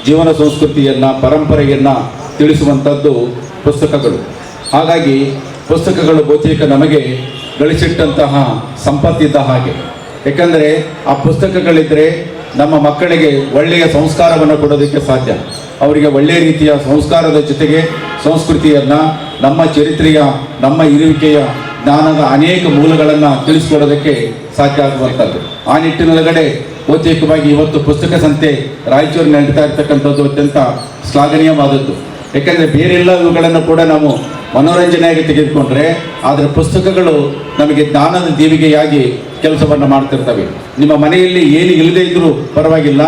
ಜೀವನ ಸಂಸ್ಕೃತಿಯನ್ನು, ಪರಂಪರೆಯನ್ನು ತಿಳಿಸುವಂಥದ್ದು ಪುಸ್ತಕಗಳು. ಹಾಗಾಗಿ ಪುಸ್ತಕಗಳು ಬಹುತೇಕ ನಮಗೆ ಗಳಿಸಿಟ್ಟಂತಹ ಸಂಪತ್ತಿದ್ದ ಹಾಗೆ. ಯಾಕಂದರೆ ಆ ಪುಸ್ತಕಗಳಿದ್ದರೆ ನಮ್ಮ ಮಕ್ಕಳಿಗೆ ಒಳ್ಳೆಯ ಸಂಸ್ಕಾರವನ್ನು ಕೊಡೋದಕ್ಕೆ ಸಾಧ್ಯ. ಅವರಿಗೆ ಒಳ್ಳೆಯ ರೀತಿಯ ಸಂಸ್ಕಾರದ ಜೊತೆಗೆ ಸಂಸ್ಕೃತಿಯನ್ನು, ನಮ್ಮ ಚರಿತ್ರೆಯ, ನಮ್ಮ ಇರುವಿಕೆಯ ಜ್ಞಾನದ ಅನೇಕ ಮೂಲಗಳನ್ನು ತಿಳಿಸ್ಕೊಡೋದಕ್ಕೆ ಸಾಧ್ಯ ಆಗುವಂಥದ್ದು. ಆ ನಿಟ್ಟಿನೊಳಗಡೆ ಬಹುತೇಕವಾಗಿ ಇವತ್ತು ಪುಸ್ತಕ ಸಂತೆ ರಾಯಚೂರಿನ ನಡೀತಾ ಇರ್ತಕ್ಕಂಥದ್ದು ಅತ್ಯಂತ ಶ್ಲಾಘನೀಯವಾದದ್ದು. ಯಾಕೆಂದರೆ ಬೇರೆಲ್ಲ ಇವುಗಳನ್ನು ಕೂಡ ನಾವು ಮನೋರಂಜನೆಯಾಗಿ ತೆಗೆದುಕೊಂಡ್ರೆ, ಆದರೆ ಪುಸ್ತಕಗಳು ನಮಗೆ ಜ್ಞಾನದ ದೀವಿಗೆಯಾಗಿ ಕೆಲಸವನ್ನು ಮಾಡ್ತಿರ್ತವೆ. ನಿಮ್ಮ ಮನೆಯಲ್ಲಿ ಏನು ಇಲ್ಲದೇ ಇದ್ದರೂ ಪರವಾಗಿಲ್ಲ,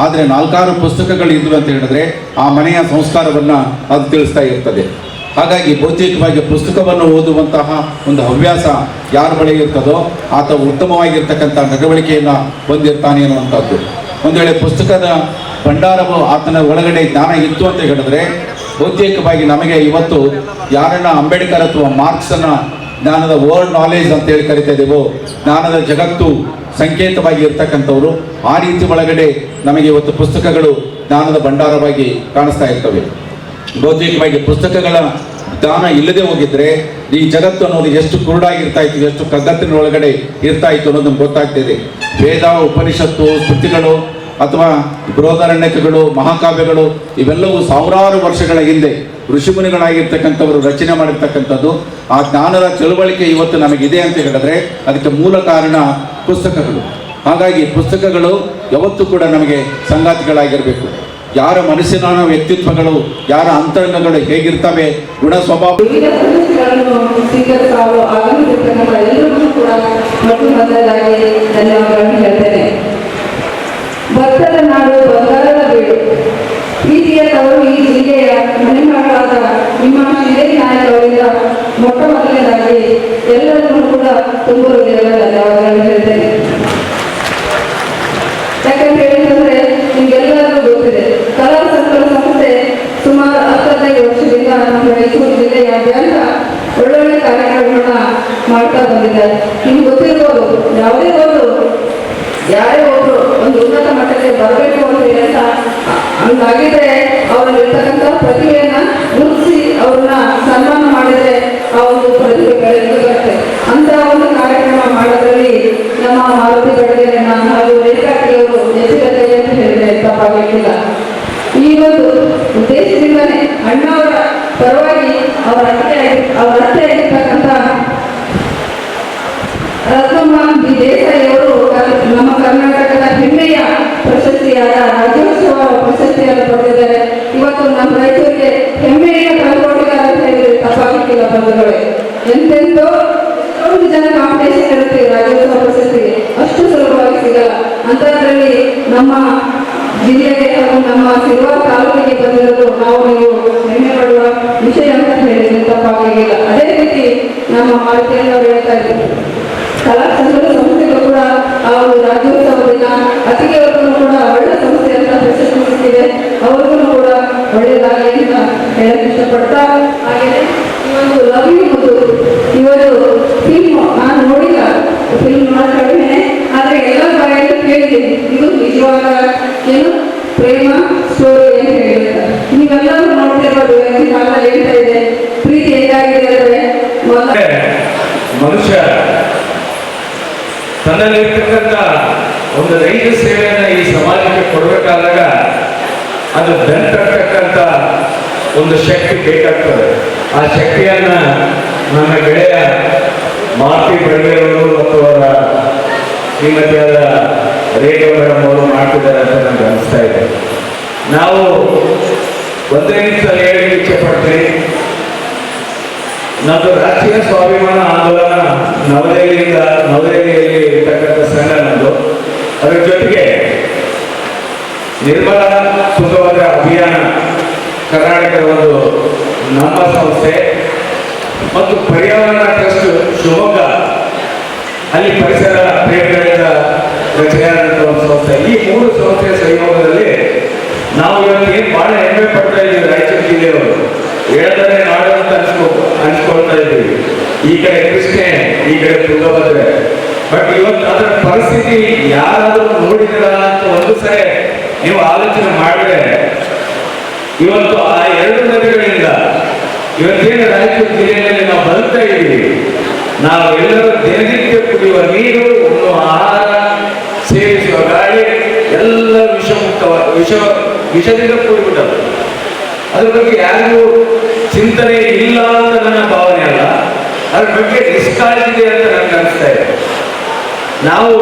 ಆದರೆ 4-6 ಪುಸ್ತಕಗಳು ಇದ್ವು ಅಂತ ಹೇಳಿದ್ರೆ ಆ ಮನೆಯ ಸಂಸ್ಕಾರವನ್ನು ಅದು ತಿಳಿಸ್ತಾ ಇರ್ತದೆ. ಹಾಗಾಗಿ ಬಹುತೇಕವಾಗಿ ಪುಸ್ತಕವನ್ನು ಓದುವಂತಹ ಒಂದು ಹವ್ಯಾಸ ಯಾರ ಬಳಿ ಇರ್ತದೋ ಆತ ಉತ್ತಮವಾಗಿರ್ತಕ್ಕಂಥ ನಡವಳಿಕೆಯನ್ನು ಹೊಂದಿರ್ತಾನೆ ಅನ್ನುವಂಥದ್ದು. ಒಂದು ವೇಳೆ ಪುಸ್ತಕದ ಭಂಡಾರವು ಆತನ ಒಳಗಡೆ ಜ್ಞಾನ ಇತ್ತು ಅಂತ ಹೇಳಿದ್ರೆ, ಬಹುತೇಕವಾಗಿ ನಮಗೆ ಇವತ್ತು ಯಾರನ್ನ ಅಂಬೇಡ್ಕರ್ ಅಥವಾ ಮಾರ್ಕ್ಸನ್ನು ಜ್ಞಾನದ ವರ್ಲ್ಡ್ ನಾಲೆಜ್ ಅಂತ ಹೇಳಿ ಕರಿತಾ ಇದ್ದೇವೋ, ಜ್ಞಾನದ ಜಗತ್ತು ಸಂಕೇತವಾಗಿ ಇರ್ತಕ್ಕಂಥವ್ರು, ಆ ರೀತಿ ಒಳಗಡೆ ನಮಗೆ ಇವತ್ತು ಪುಸ್ತಕಗಳು ಜ್ಞಾನದ ಭಂಡಾರವಾಗಿ ಕಾಣಿಸ್ತಾ ಇರ್ತವೆ. ಬಹುತೇಕವಾಗಿ ಪುಸ್ತಕಗಳ ಜ್ಞಾನ ಇಲ್ಲದೆ ಹೋಗಿದ್ರೆ ಈ ಜಗತ್ತು ಅನ್ನೋದು ಎಷ್ಟು ಕುರುಡಾಗಿರ್ತಾ ಇತ್ತು, ಎಷ್ಟು ಕಗ್ಗತ್ತಿನ ಒಳಗಡೆ ಇರ್ತಾ ಇತ್ತು ಅನ್ನೋದು ನಮ್ಗೆ ಗೊತ್ತಾಗ್ತಿದೆ. ವೇದ, ಉಪನಿಷತ್ತು, ಸ್ಮೃತಿಗಳು ಅಥವಾ ಬೃಹದಾರಣ್ಯಕಗಳು, ಮಹಾಕಾವ್ಯಗಳು ಇವೆಲ್ಲವೂ ಸಾವಿರಾರು ವರ್ಷಗಳ ಹಿಂದೆ ಋಷಿಮುನಿಗಳಾಗಿರ್ತಕ್ಕಂಥವರು ರಚನೆ ಮಾಡಿರ್ತಕ್ಕಂಥದ್ದು. ಆ ಜ್ಞಾನದ ಚಳುವಳಿಕೆ ಇವತ್ತು ನಮಗಿದೆ ಅಂತ ಹೇಳಿದ್ರೆ ಅದಕ್ಕೆ ಮೂಲ ಕಾರಣ ಪುಸ್ತಕಗಳು. ಹಾಗಾಗಿ ಪುಸ್ತಕಗಳು ಯಾವತ್ತೂ ಕೂಡ ನಮಗೆ ಸಂಗಾತಿಗಳಾಗಿರಬೇಕು. ಯಾರ ಮನಸ್ಸಿನ ವ್ಯಕ್ತಿತ್ವಗಳು, ಯಾರ ಅಂತರಂಗಗಳು ಹೇಗಿರ್ತವೆ, ಗುಣ ಸ್ವಭಾವ ವಿವಿಧ ಪ್ರಶಸ್ತಿಗಳನ್ನು ಸ್ವೀಕರಿಸಲು ಆಗಮಿಸಿರ್ತಕ್ಕಂಥ ಎಲ್ಲರಿಗೂ ಕೂಡ ಮೊದಲನೇದಾಗಿ ಧನ್ಯವಾದಗಳನ್ನು ಹೇಳ್ತೇನೆ. ಭತ್ತದ ನಾಡು, ಬಂಗಾರದ ಬೀಡು, ಪ್ರೀತಿಯ ತವರು ಈ ಜಿಲ್ಲೆಯ ಮನೆಮಗಳಾದ ನಿಮ್ಮ ಶಿಲೇರಿ ನಾಯಕ ಅವರಿಂದ ಮೊಟ್ಟ ಮೊದಲನೇದಾಗಿ ಎಲ್ಲರಿಗೂ ಕೂಡ ತುಂಬ ಹೃದಯದ ಧನ್ಯವಾದಗಳನ್ನು ಹೇಳ್ತೇನೆ. ಯಾಕಂತ ಹೇಳಿದ್ರೆ ನಿಮ್ಗೆಲ್ಲರಿಗೂ ಗೊತ್ತಿದೆ, ಕಲಾ ಸಂಕಲ ಸಂಸ್ಥೆ ಸುಮಾರು 15 ವರ್ಷದಿಂದ ನಮ್ಮ ಮೈಸೂರು ಜಿಲ್ಲೆಯಾದ್ಯಂತ ಒಳ್ಳೊಳ್ಳೆ ಕಾರ್ಯಕ್ರಮಗಳನ್ನ ಮಾಡ್ತಾ ಬಂದಿದ್ದಾರೆ. ನಿಮ್ಗೆ ಗೊತ್ತಿರ್ಬೋದು, ಯಾವುದೇ ಯಾರೇ ಒಬ್ರು ಒಂದು ಉನ್ನತ ಮಟ್ಟಕ್ಕೆ ಬರಬೇಕು ಅಂತ ಹೇಳಿ ಹಂಗಾಗಿದ್ರೆ ಅವರಲ್ಲಿರ್ತಕ್ಕಂಥ ಪ್ರತಿಭೆಯನ್ನ ಗುರುತಿಸಿ ಅವ್ರನ್ನ ಸನ್ಮಾನ ಮಾಡಿದ್ರೆ ಆ ಒಂದು ಪ್ರತಿಭೆ ಬೆಳೆಯುತ್ತೆ. ಅಂತ ಒಂದು ಕಾರ್ಯಕ್ರಮ ಮಾಡೋದ್ರಲ್ಲಿ ನಮ್ಮ ಮಾರುತಿ ಬೆಳಗೆರೆ ಹಾಗೂ ರೇಖಾಟಿಯವರು ಎಚ್ಚರಿಕೆ ಅಂತ ಹೇಳಿದ್ರೆ ತಪ್ಪಾಗಲಿಲ್ಲ. ಈ ಒಂದು ಉದ್ದೇಶದಿಂದಲೇ ಅಣ್ಣವರ ಪರವಾಗಿ ಅವರ ಅತ್ತೆ ಆಗಿರ್ತಕ್ಕಂಥ ರತ್ನಮ್ಮ ಬಿ ದೇಸಾಯಿ ಅವರು ನಮ್ಮ ಕರ್ನಾಟಕದ ಹೆಮ್ಮೆಯ ಪ್ರಶಸ್ತಿಯಾದ ರಾಜ್ಯೋತ್ಸವ ಪ್ರಶಸ್ತಿಯನ್ನು ಪಡೆದಿದ್ದಾರೆ. ಇವತ್ತು ನಮ್ಮ ರೈತರಿಗೆ ಹೆಮ್ಮೆಯ ಕಲ್ಕೊಟ್ಟಿದ್ದಾರೆ ಅಂತ ಹೇಳಿದ್ರೆ ತಪ್ಪಾಗಲಿಕ್ಕಿಲ್ಲ. ಬಂಧುಗಳೇ, ಎಂತೆಂತೋ ಎಷ್ಟೊಂದು ಜನ ಕಾಂಪಿಟೇಷನ್ ಇರುತ್ತೆ ರಾಜ್ಯೋತ್ಸವ ಪ್ರಶಸ್ತಿಗೆ, ಅಷ್ಟು ಸುಲಭವಾಗಿ ಸಿಗಲ್ಲ. ಅಂತದ್ರಲ್ಲಿ ನಮ್ಮ ಜಿಲ್ಲೆಗೆ ಹಾಗೂ ನಮ್ಮ ಸಿರುವ ತಾಲೂಕಿಗೆ ಬಂದಿರೋದು ನಾವು ನೀವು ಹೆಮ್ಮೆ ಪಡುವ ವಿಷಯ ಅಂತ ಹೇಳಿದ್ರೆ ತಪ್ಪಾಗಲಿಲ್ಲ. ಅದೇ ರೀತಿ ನಮ್ಮ ಮಾರುತಿಯವರು ಹೇಳ್ತಾ ಇದ್ದಾರೆ, ಕಲಾ ಸಂಘದ ಸಂಸ್ಥೆಗೂ ಕೂಡ ಅವರು ರಾಜ್ಯೋತ್ಸವ ದಿನ ಅತಿಥಿಯವರಿಗೂ ಕೂಡ ಒಳ್ಳೆ ಸಂಸ್ಥೆ ಅಂತ ಪ್ರಶಸ್ತಿ ಸಿಕ್ಕಿದೆ. ಅವ್ರಿಗೂ ಕೂಡ ಒಳ್ಳೆಯದಾಗಲಿ ಅಂತ ಹೇಳಕ್ ಇಷ್ಟಪಡ್ತಾ, ಹಾಗೆಯೇ ಈ ಒಂದು ಲವ್ ಯು ಮತ್ತು ಈ ಒಂದು ಫಿಲ್ಮ್ ನಾನು ನೋಡಿಲ್ಲ, ಫಿಲ್ಮ್ ನೋಡ ಕಡಿಮೆ, ಆದರೆ ಎಲ್ಲ ಬಾಯಲ್ಲಿ ಕೇಳಿದ್ದೀನಿ. ಇದು ನಿಜವಾದ ಏನು ಪ್ರೇಮ ಸ್ಟೋರಿ ಅಂತ ಹೇಳಿರ್ತಾರೆ. ನೀವೆಲ್ಲರೂ ನೋಡ್ತಿರ್ಬೋದು, ಕಾಲ ಹೇಳ್ತಾ ಇದೆ ಪ್ರೀತಿ ಹೇಗಾಗಿದೆ ಅಂದರೆ ಮನುಷ್ಯ ತನ್ನಲ್ಲಿರ್ತಕ್ಕಂಥ ಒಂದು ನೈಜ ಸೇವೆಯನ್ನು ಈ ಸಮಾಜಕ್ಕೆ ಕೊಡಬೇಕಾದಾಗ ಅದು ಬೆಂತಕ್ಕಂಥ ಒಂದು ಶಕ್ತಿ ಬೇಕಾಗ್ತದೆ. ಆ ಶಕ್ತಿಯನ್ನ ನನ್ನ ಗೆಳೆಯ ಮಾರುತಿ ಬೆಳಗೆರೆಯವರು ಮತ್ತು ಅವರ ಶ್ರೀಮತಿಯಾದ ರೇಖಾ ಮೇಡಮ್ ಅವರು ಮಾಡ್ತಿದ್ದಾರೆ ಅಂತ ನನಗೆ ಅನಿಸ್ತಾ ಇದೆ. ನಾವು ಒಂದೇ ನಿಮಿಷ ಹೇಳಲಿಕ್ಕೆ ಇಚ್ಛೆಪಡ್ತೀನಿ, ನಮ್ಮದು ರಾಷ್ಟ್ರೀಯ ಸ್ವಾಭಿಮಾನ ಆಂದೋಲನ ನವದೆಹಲಿಯಲ್ಲಿ ಇರ್ತಕ್ಕಂಥ ಸಂಘ ನಮ್ಮದು. ಅದರ ಜೊತೆಗೆ ನಿರ್ಮಲಾ ತುಂಗಭದ್ರಾ ಅಭಿಯಾನ ಕರ್ನಾಟಕದ ಒಂದು ನಮ್ಮ ಸಂಸ್ಥೆ ಮತ್ತು ಪರ್ಯಾವರಣ ಟ್ರಸ್ಟ್ ಶಿವಮೊಗ್ಗ, ಅಲ್ಲಿ ಪರಿಸರ ಪ್ರೇಮಿಗಳಿಂದ ರಚನೆಯಾದಂಥ ಒಂದು ಸಂಸ್ಥೆ. ಈ 3 ಸಂಸ್ಥೆಯ ಸಹಯೋಗದಲ್ಲಿ ನಾವು ಇವತ್ತು ಏನು ಬಹಳ ಹೆಮ್ಮೆ ಪಡ್ತಾ ಇದ್ದೀವಿ. ರಾಯಚೂರು ಜಿಲ್ಲೆಯವರು ಹೇಳದರೆ ನಾಡು ಅಂತ ಅನ್ಸ್ಕೊಳ್ತಾ ಇದ್ದೀವಿ. ಈ ಕಡೆ ಕೃಷ್ಣೆ, ಈ ಕಡೆ ತುಂಗಭದ್ರೆ. ಬಟ್ ಇವತ್ತು ಅದರ ಪರಿಸ್ಥಿತಿ ಯಾರಾದರೂ ನೋಡಿದಿರ ಅಂತ ಒಂದು ಸರಿ ನೀವು ಆಲೋಚನೆ ಮಾಡಿದ್ರೆ, ಇವತ್ತು ಆ 2 ನದಿಗಳಿಂದ ಇವತ್ತೇನು ರಾಯಚೂರು ಜಿಲ್ಲೆಯಲ್ಲಿ ನಾವು ಬದುಕ್ತಾ ಇದ್ದೀವಿ. ನಾವು ಎಲ್ಲರೂ ದಿನನಿತ್ಯ ಕುಡಿಯುವ ನೀರು, ಉಣ್ಣುವ ಆಹಾರ, ಸೇವಿಸುವ ಗಾಳಿ ಎಲ್ಲ ವಿಷದಿಂದ ಕೂಡಿಬಿಟ್ಟದು. ಅದ್ರ ಬಗ್ಗೆ ಯಾರಿಗೂ ಚಿಂತನೆ ಇಲ್ಲ ಅಂತ ನನ್ನ ಭಾವನೆ ಅಲ್ಲ, ಅದ್ರ ಬಗ್ಗೆ ನಿಷ್ಕಾಳಜಿ ಅಂತ ನನಗೆ ಅನಿಸ್ತಾ ಇದೆ. ನಾವು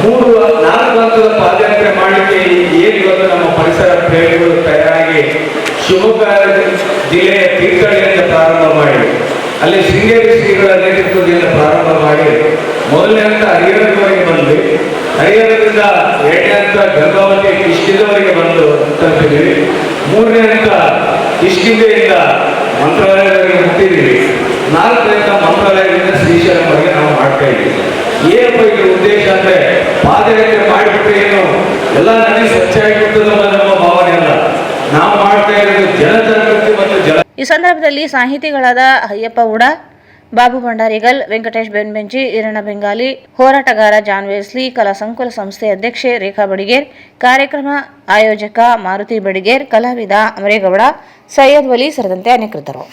3-4 ಹಂತದ ಪಾದಯಾತ್ರೆ ಮಾಡಲಿಕ್ಕೆ ಏನು ಇವತ್ತು ನಮ್ಮ ಪರಿಸರ ಪ್ರೇಮಿಗಳು ತಯಾರಾಗಿ ಶಿವಮೊಗ್ಗ ಜಿಲ್ಲೆಯ ತೀರ್ಥಹಳ್ಳಿಯಿಂದ ಪ್ರಾರಂಭ ಮಾಡಿ, ಅಲ್ಲಿ ಶೃಂಗೇರಿ ಶ್ರೀಗಳ ನೇತೃತ್ವದಿಂದ ಪ್ರಾರಂಭ ಮಾಡಿ, ಮೊದಲನೇ ಹಂತ ಹರಿಹರದವರೆಗೆ ಬಂದ್ವಿ. ಹರಿಹರದಿಂದ 2ನೇ ಹಂತ ಗಂಗಾವತಿ ಕಿಷ್ಕಿಂದವರೆಗೆ ಬಂದು ತಲುಪಿದ್ದೀವಿ. 3ನೇ ಹಂತ ಕಿಷ್ಕಿಂದೆಯಿಂದ ಮಂತ್ರಾಲಯದವರೆಗೆ ಮುಟ್ಟಿದ್ದೀವಿ. 4ನೇ ಹಂತ ಮಂತ್ರಾಲಯದಿಂದ ಶ್ರೀಶೈಲಂವರೆಗೆ ನಾವು ಮಾಡ್ತಾ ಇದ್ದೀವಿ. ಏನಪ್ಪ ಇದರ ಉದ್ದೇಶ ಅಂದ್ರೆ, ಪಾದಯಾತ್ರೆ ಮಾಡಿಬಿಟ್ರೆ ಏನು ಎಲ್ಲ ನದಿ ಸ್ವಚ್ಛ ಆಗಿಬಿಡ್ತದಲ್ಲ ನಮ್ಮ ಭಾವನೆ ಅಲ್ಲ. ನಾವು ಮಾಡ್ತಾ ಇರೋದು ಜನಜಾಗೃತಿ ಮತ್ತು ಈ ಸಂದರ್ಭದಲ್ಲಿ ಸಾಹಿತಿಗಳಾದ ಅಯ್ಯಪ್ಪ ಉಡ, ಬಾಬು ಭಂಡಾರಿಗಲ್, ವೆಂಕಟೇಶ್ ಬೆನ್ಬೆಂಚಿ, ಈರಣ್ಣ ಬೆಂಗಾಲಿ, ಹೋರಾಟಗಾರ ಜಾನ್ ವೆಸ್ಲಿ, ಕಲಾ ಸಂಕುಲ ಸಂಸ್ಥೆ ಅಧ್ಯಕ್ಷೆ ರೇಖಾ ಬಡಿಗೇರ್, ಕಾರ್ಯಕ್ರಮ ಆಯೋಜಕ ಮಾರುತಿ ಬಡಿಗೇರ್, ಕಲಾವಿದ ಅಮರೇಗೌಡ, ಸೈಯದ್ ವಲಿ ಸೇರಿದಂತೆ ಅನೇಕರಿದ್ದರು.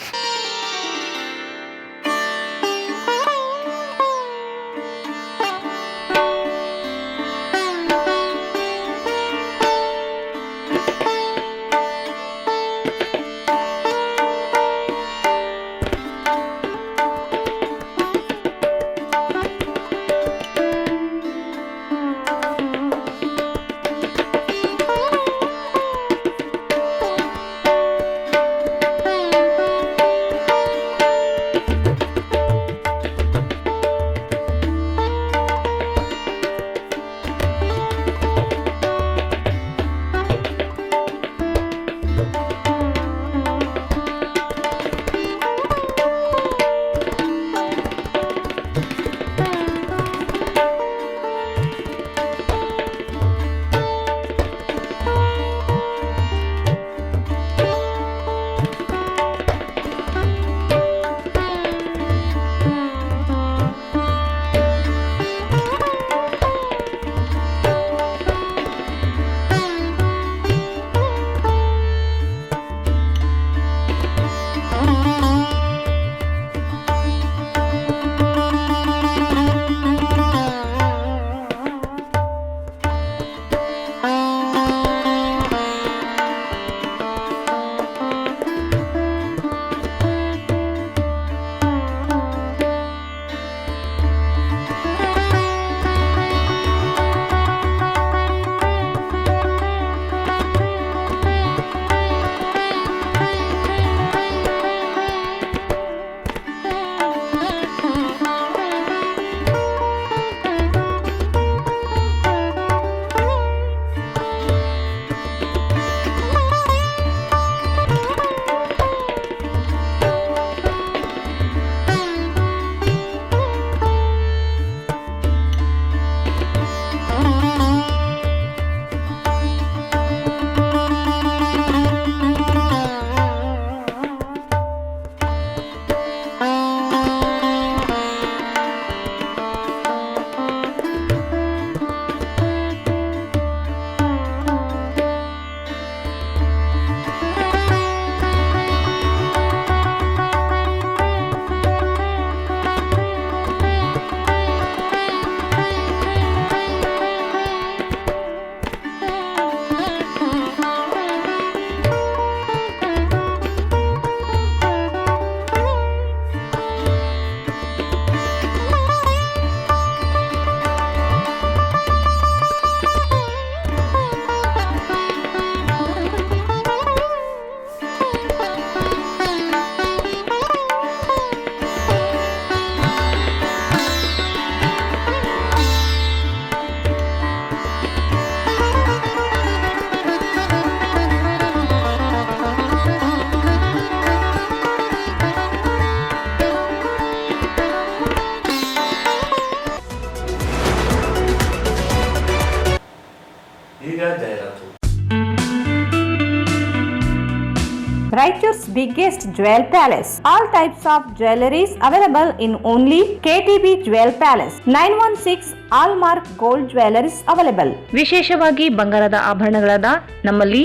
Raichur's biggest jewel palace. All types of jewelries available in only KTB Jewel Palace. 916 Allmark Gold Jewelries available. ವಿಶೇಷವಾಗಿ ಬಂಗಾರದ ಆಭರಣಗಳಾದ ನಮ್ಮಲ್ಲಿ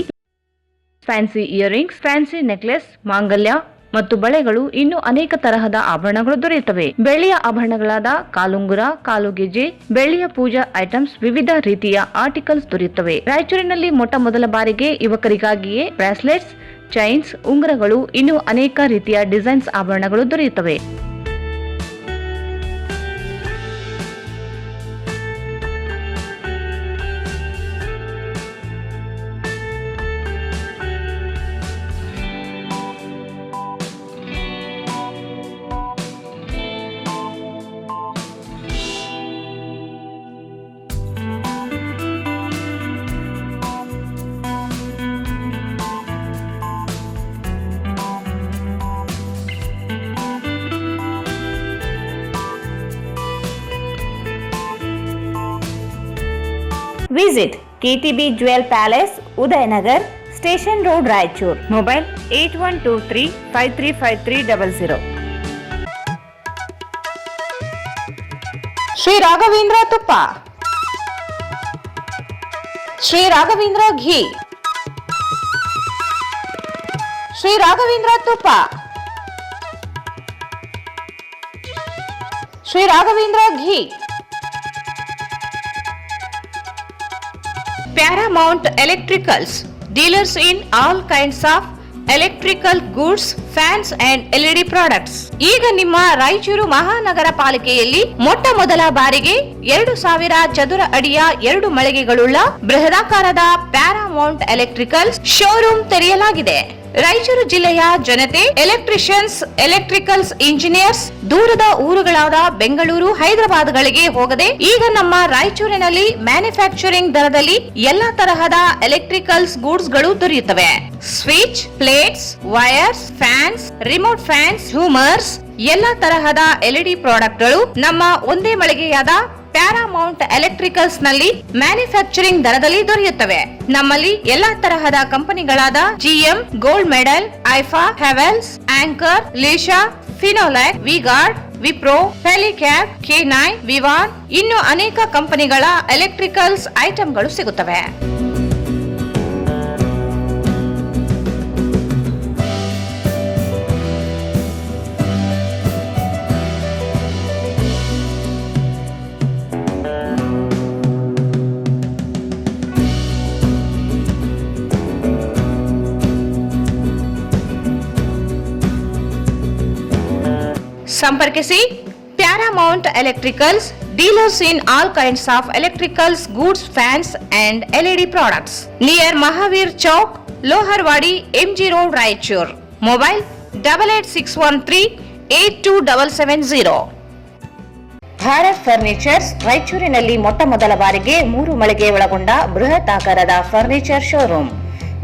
ಫ್ಯಾನ್ಸಿ ಇಯರಿಂಗ್ಸ್, ಫ್ಯಾನ್ಸಿ ನೆಕ್ಲೆಸ್, ಮಾಂಗಲ್ಯ ಮತ್ತು ಬಳೆಗಳು ಇನ್ನೂ ಅನೇಕ ತರಹದ ಆಭರಣಗಳು ದೊರೆಯುತ್ತವೆ. ಬೆಳ್ಳಿಯ ಆಭರಣಗಳಾದ ಕಾಲುಂಗುರ, ಕಾಲುಗೆಜೆ, ಬೆಳ್ಳಿಯ ಪೂಜಾ ಐಟಮ್ಸ್, ವಿವಿಧ ರೀತಿಯ ಆರ್ಟಿಕಲ್ಸ್ ದೊರೆಯುತ್ತವೆ. ರಾಯಚೂರಿನಲ್ಲಿ ಮೊಟ್ಟ ಮೊದಲ ಬಾರಿಗೆ ಯುವಕರಿಗಾಗಿಯೇ ಬ್ರಾಸ್ಲೆಟ್ಸ್, ಚೈನ್ಸ್, ಉಂಗುರಗಳು, ಇನ್ನೂ ಅನೇಕ ರೀತಿಯ ಡಿಸೈನ್ಸ್ ಆಭರಣಗಳು ದೊರೆಯುತ್ತವೆ. Visit KTB Jewel Palace, Udayanagar, Station Road, Raichur. Mobile 8123535300. Sri Raghavendra Tuppa, Sri Raghavendra Ghee, Sri Raghavendra Tuppa, Sri Raghavendra Ghee. Paramount Electricals, dealers in all kinds of electrical goods, fans and LED products. ಈಗ ನಿಮ್ಮ ರಾಯಚೂರು ಮಹಾನಗರ ಪಾಲಿಕೆಯಲ್ಲಿ ಮೊಟ್ಟ ಮೊದಲ ಬಾರಿಗೆ 2000 ಚದುರ ಅಡಿಯ 2 ಮಳಿಗೆಗಳುಳ್ಳ ಬೃಹದಾಕಾರದ Paramount electricals showroom ತೆರೆಯಲಾಗಿದೆ. ರಾಯಚೂರು ಜಿಲ್ಲೆಯ ಜನತೆ, ಎಲೆಕ್ಟ್ರಿಷಿಯನ್ಸ್, ಎಲೆಕ್ಟ್ರಿಕಲ್ಸ್ ಇಂಜಿನಿಯರ್ಸ್ ದೂರದ ಊರುಗಳಾದ ಬೆಂಗಳೂರು, ಹೈದರಾಬಾದ್ಗಳಿಗೆ ಹೋಗದೆ ಈಗ ನಮ್ಮ ರಾಯಚೂರಿನಲ್ಲಿ ಮ್ಯಾನುಫ್ಯಾಕ್ಚರಿಂಗ್ ದರದಲ್ಲಿ ಎಲ್ಲಾ ತರಹದ ಎಲೆಕ್ಟ್ರಿಕಲ್ಸ್ ಗೂಡ್ಸ್ ಗಳು ದೊರೆಯುತ್ತವೆ. Switch, plates, wires, fans, remote fans, ಹ್ಯೂಮರ್ಸ್, ಎಲ್ಲಾ ತರಹದ LED ಪ್ರಾಡಕ್ಟ್ ಗಳು ನಮ್ಮ ಒಂದೇ ಮಳಿಗೆಯಾದ ಪ್ಯಾರಾಮೌಂಟ್ ಎಲೆಕ್ಟ್ರಿಕಲ್ಸ್ ನಲ್ಲಿ ಮ್ಯಾನುಫ್ಯಾಕ್ಚರಿಂಗ್ ದರದಲ್ಲಿ ದೊರೆಯುತ್ತವೆ. ನಮ್ಮಲ್ಲಿ ಎಲ್ಲಾ ತರಹದ ಕಂಪನಿಗಳಾದ GM, ಗೋಲ್ಡ್ ಮೆಡಲ್, ಐಫಾ, ಹೆವೆಲ್ಸ್, ಆಂಕರ್, ಲೀಶಾ, ಫಿನೋಲೆಕ್, ವಿಗಾರ್ಡ್, ವಿಪ್ರೋ, ಹೆಲಿಕ್ಯಾಪ್, K9, ವಿವಾನ್ ಇನ್ನು ಅನೇಕ ಕಂಪನಿಗಳ ಎಲೆಕ್ಟ್ರಿಕಲ್ಸ್ ಐಟಂಗಳು ಸಿಗುತ್ತವೆ. ಸಂಪರ್ಕಿಸಿ Paramount electricals, dealers in all kinds of electricals goods, fans and LED products, near Mahavir Chowk, Loharwadi, MG road, Raichur. Mobile 8861382770. Bharat furnitures ರಾಯಚೂರಿನಲ್ಲಿ ಮೊಟ್ಟ ಮೊದಲ ಬಾರಿಗೆ 3 ಮಳಿಗೆ ಒಳಗೊಂಡ ಬೃಹತ್ ಆಕಾರದ furniture showroom.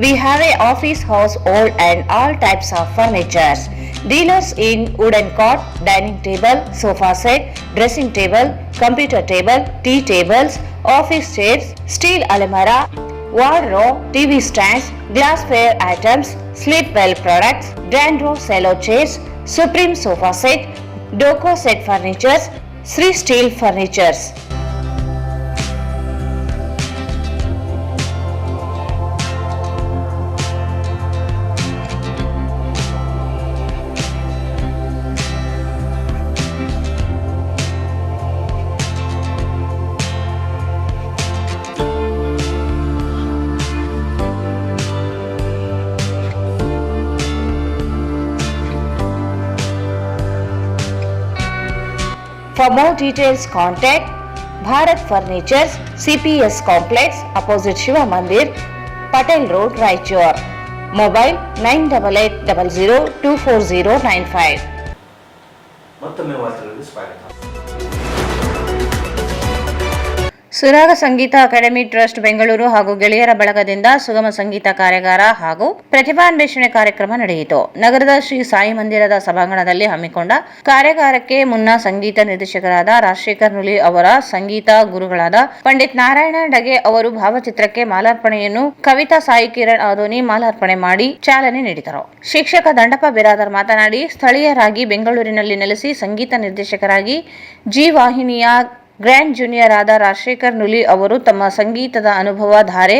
We have a office house, old and all types of furnitures. Dealers in wooden cot, dining table, sofa set, dressing table, computer table, tea tables, office chairs, steel almirah, wardrobe, TV stands, glassware items, sleepwell products, Dandro cello chairs, Supreme sofa set, Doco set furnitures, Sri Steel furnitures. For more details, contact Bharat Furnitures, CPS Complex, opposite Shiva Mandir, Patel Road, Raichur. Mobile 9880024095. ಮತ್ತೊಮ್ಮೆ ವಾರ್ತೆಗಳಿಗೆ ಸ್ವಾಗತ. ಸುರಾಗ ಸಂಗೀತ academy trust Bengaluru ಹಾಗೂ ಗೆಳೆಯರ ಬಳಗದಿಂದ ಸುಗಮ ಸಂಗೀತ ಕಾರ್ಯಾಗಾರ ಹಾಗೂ ಪ್ರತಿಭಾನ್ವೇಷಣೆ ಕಾರ್ಯಕ್ರಮ ನಡೆಯಿತು. ನಗರದ ಶ್ರೀ ಸಾಯಿ ಮಂದಿರದ ಸಭಾಂಗಣದಲ್ಲಿ ಹಮ್ಮಿಕೊಂಡ ಕಾರ್ಯಾಗಾರಕ್ಕೆ ಮುನ್ನ ಸಂಗೀತ ನಿರ್ದೇಶಕರಾದ ರಾಜಶೇಖರ್ ನುಲಿ ಅವರ ಸಂಗೀತ ಗುರುಗಳಾದ ಪಂಡಿತ್ ನಾರಾಯಣ ಡಗೆ ಅವರು ಭಾವಚಿತ್ರಕ್ಕೆ ಮಾಲಾರ್ಪಣೆಯನ್ನು, ಕವಿತಾ ಸಾಯಿ ಕಿರಣ್ ಆದೋನಿ ಮಾಲಾರ್ಪಣೆ ಮಾಡಿ ಚಾಲನೆ ನೀಡಿದರು. ಶಿಕ್ಷಕ ದಂಡಪ್ಪ ಬಿರಾದರ್ ಮಾತನಾಡಿ, ಸ್ಥಳೀಯರಾಗಿ ಬೆಂಗಳೂರಿನಲ್ಲಿ ನೆಲೆಸಿ ಸಂಗೀತ ನಿರ್ದೇಶಕರಾಗಿ ಜಿ ವಾಹಿನಿಯ ಗ್ರ್ಯಾಂಡ್ ಜೂನಿಯರ್ ಆದ ರಾಜಶೇಖರ್ ನುಲಿ ಅವರು ತಮ್ಮ ಸಂಗೀತದ ಅನುಭವ ಧಾರೆ